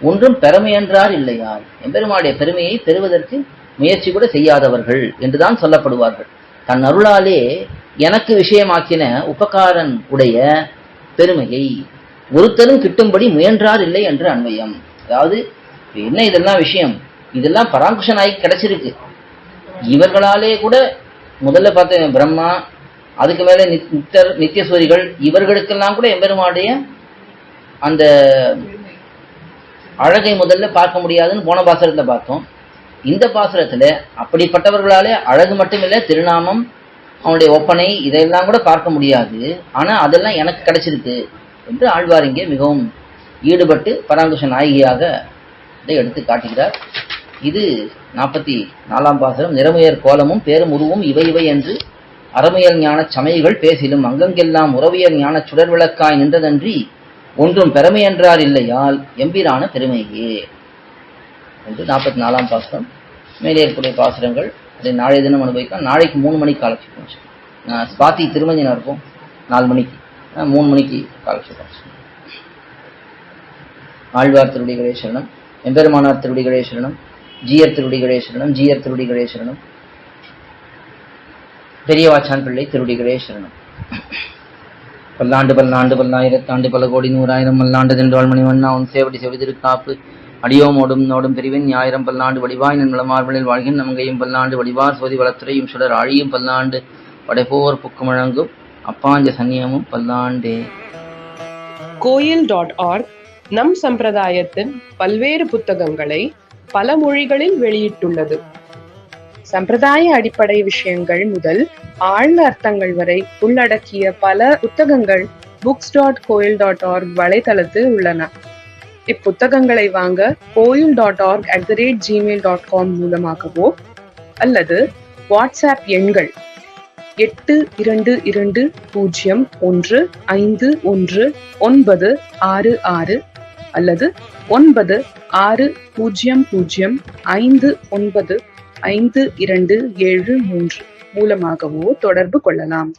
ஒன்றும் பெற முயன்றார் இல்லையால், எம்பெருமானுடைய பெருமையை பெறுவதற்கு முயற்சி கூட செய்யாதவர்கள் என்றுதான் சொல்லப்படுவார்கள். தன் அருளாலே எனக்கு விஷயமாக்கின உபகாரன் உடைய பெருமையை ஒருத்தரும் கிட்டும்படி முயன்றார் இல்லை என்று அன்வயம். அதாவது என்ன இதெல்லாம் விஷயம், இதெல்லாம் பராங்குஷனாகி கிடைச்சிருக்கு. இவர்களாலே கூட முதல்ல பார்த்த பிரம்மா, அதுக்கு மேல நித்தியசூரிகள், இவர்களுக்கெல்லாம் கூட எம்பெருமானுடைய அந்த அழகை முதல்ல பார்க்க முடியாதுன்னு போன பாசுரத்துல பார்த்தோம். இந்த பாசுரத்துல அப்படிப்பட்டவர்களாலே அழகு மட்டுமில்ல, திருநாமம், அவனுடைய ஒப்பனை, இதெல்லாம் கூட பார்க்க முடியாது. ஆனா அதெல்லாம் எனக்கு கிடைச்சிருக்கு என்று ஆழ்வார் இங்கே மிகவும் ஈடுபட்டு பராங்குஷ நாயகியாக இதை எடுத்து காட்டுகிறார். இது 44ஆம் பாசுரம். நிறமுயர் கோலமும் பேரும் உருவும் இவை இவை என்று அறமுயல் ஞான சமயங்கள் பேசிலும் அங்கங்கெல்லாம் உறவியல் ஞான சுடர் விளக்காய் நின்றதன்றி ஒன்றும் பெருமையன்றார் இல்லையால் எம்பிரான பெருமையே என்று 44ஆம் பாசுரம். மேலே இருக்கக்கூடிய பாசுரங்கள் அதை நாளைய தினம் அனுபவிக்கலாம். நாளைக்கு 3 மணிக்கு காலட்சேபம். ஸ்வாதி திருமஞ்சனம் இருக்கும் 4 மணிக்கு, 3 மணிக்கு காலட்சேபம். ஆழ்வார் திருவடிகளே சரணம், எம்பெருமானார் திருவடிகளே சரணம், ஜீயர் திருவடிகளே சரணம், ஜீயர் திருவடிகளே சரணம், பெரியவாச்சான் பிள்ளை திருவடிகளே சரணம். பல்லாண்டு பல்லாண்டு பல்லாயிரத்தாண்டு பல கோடி நூறாயிரம் மல்லாண்டு தென்றாள் மணிவண்ணா உன் சேவடி செவிதிருக்காப்பு அடியோமோடும் நோடும் பிரிவின் ஞாயிரம் பல்லாண்டு வடிவாய் நன்மலமார்வலில் வாழ்கின் நமங்கையும் பல்லாண்டு வடிவார் சோதி வளத்துறையும் சுடர் ஆழியும் பல்லாண்டு படைப்போர் புக்குமிழங்கும் அப்பாஞ்ச சன்னியமும் பல்லாண்டே. கோயில்.org நம் சம்பிரதாயத்தின் பல்வேறு புத்தகங்களை பல மொழிகளில் வெளியிட்டுள்ளது. சம்பிரதாய அடிப்படை விஷயங்கள் முதல் ஆழ்ந்த அர்த்தங்கள் வரை உள்ளடக்கிய பல புத்தகங்கள் books.coil.org வலைத்தளத்தில் உள்ளன. இப்புத்தகங்களை வாங்க coil.org@gmail.com மூலமாகவோ அல்லது வாட்ஸ்அப் எண்கள் 8220151966 அல்லது 9600595273 மூலமாகவோ தொடர்பு கொள்ளலாம்.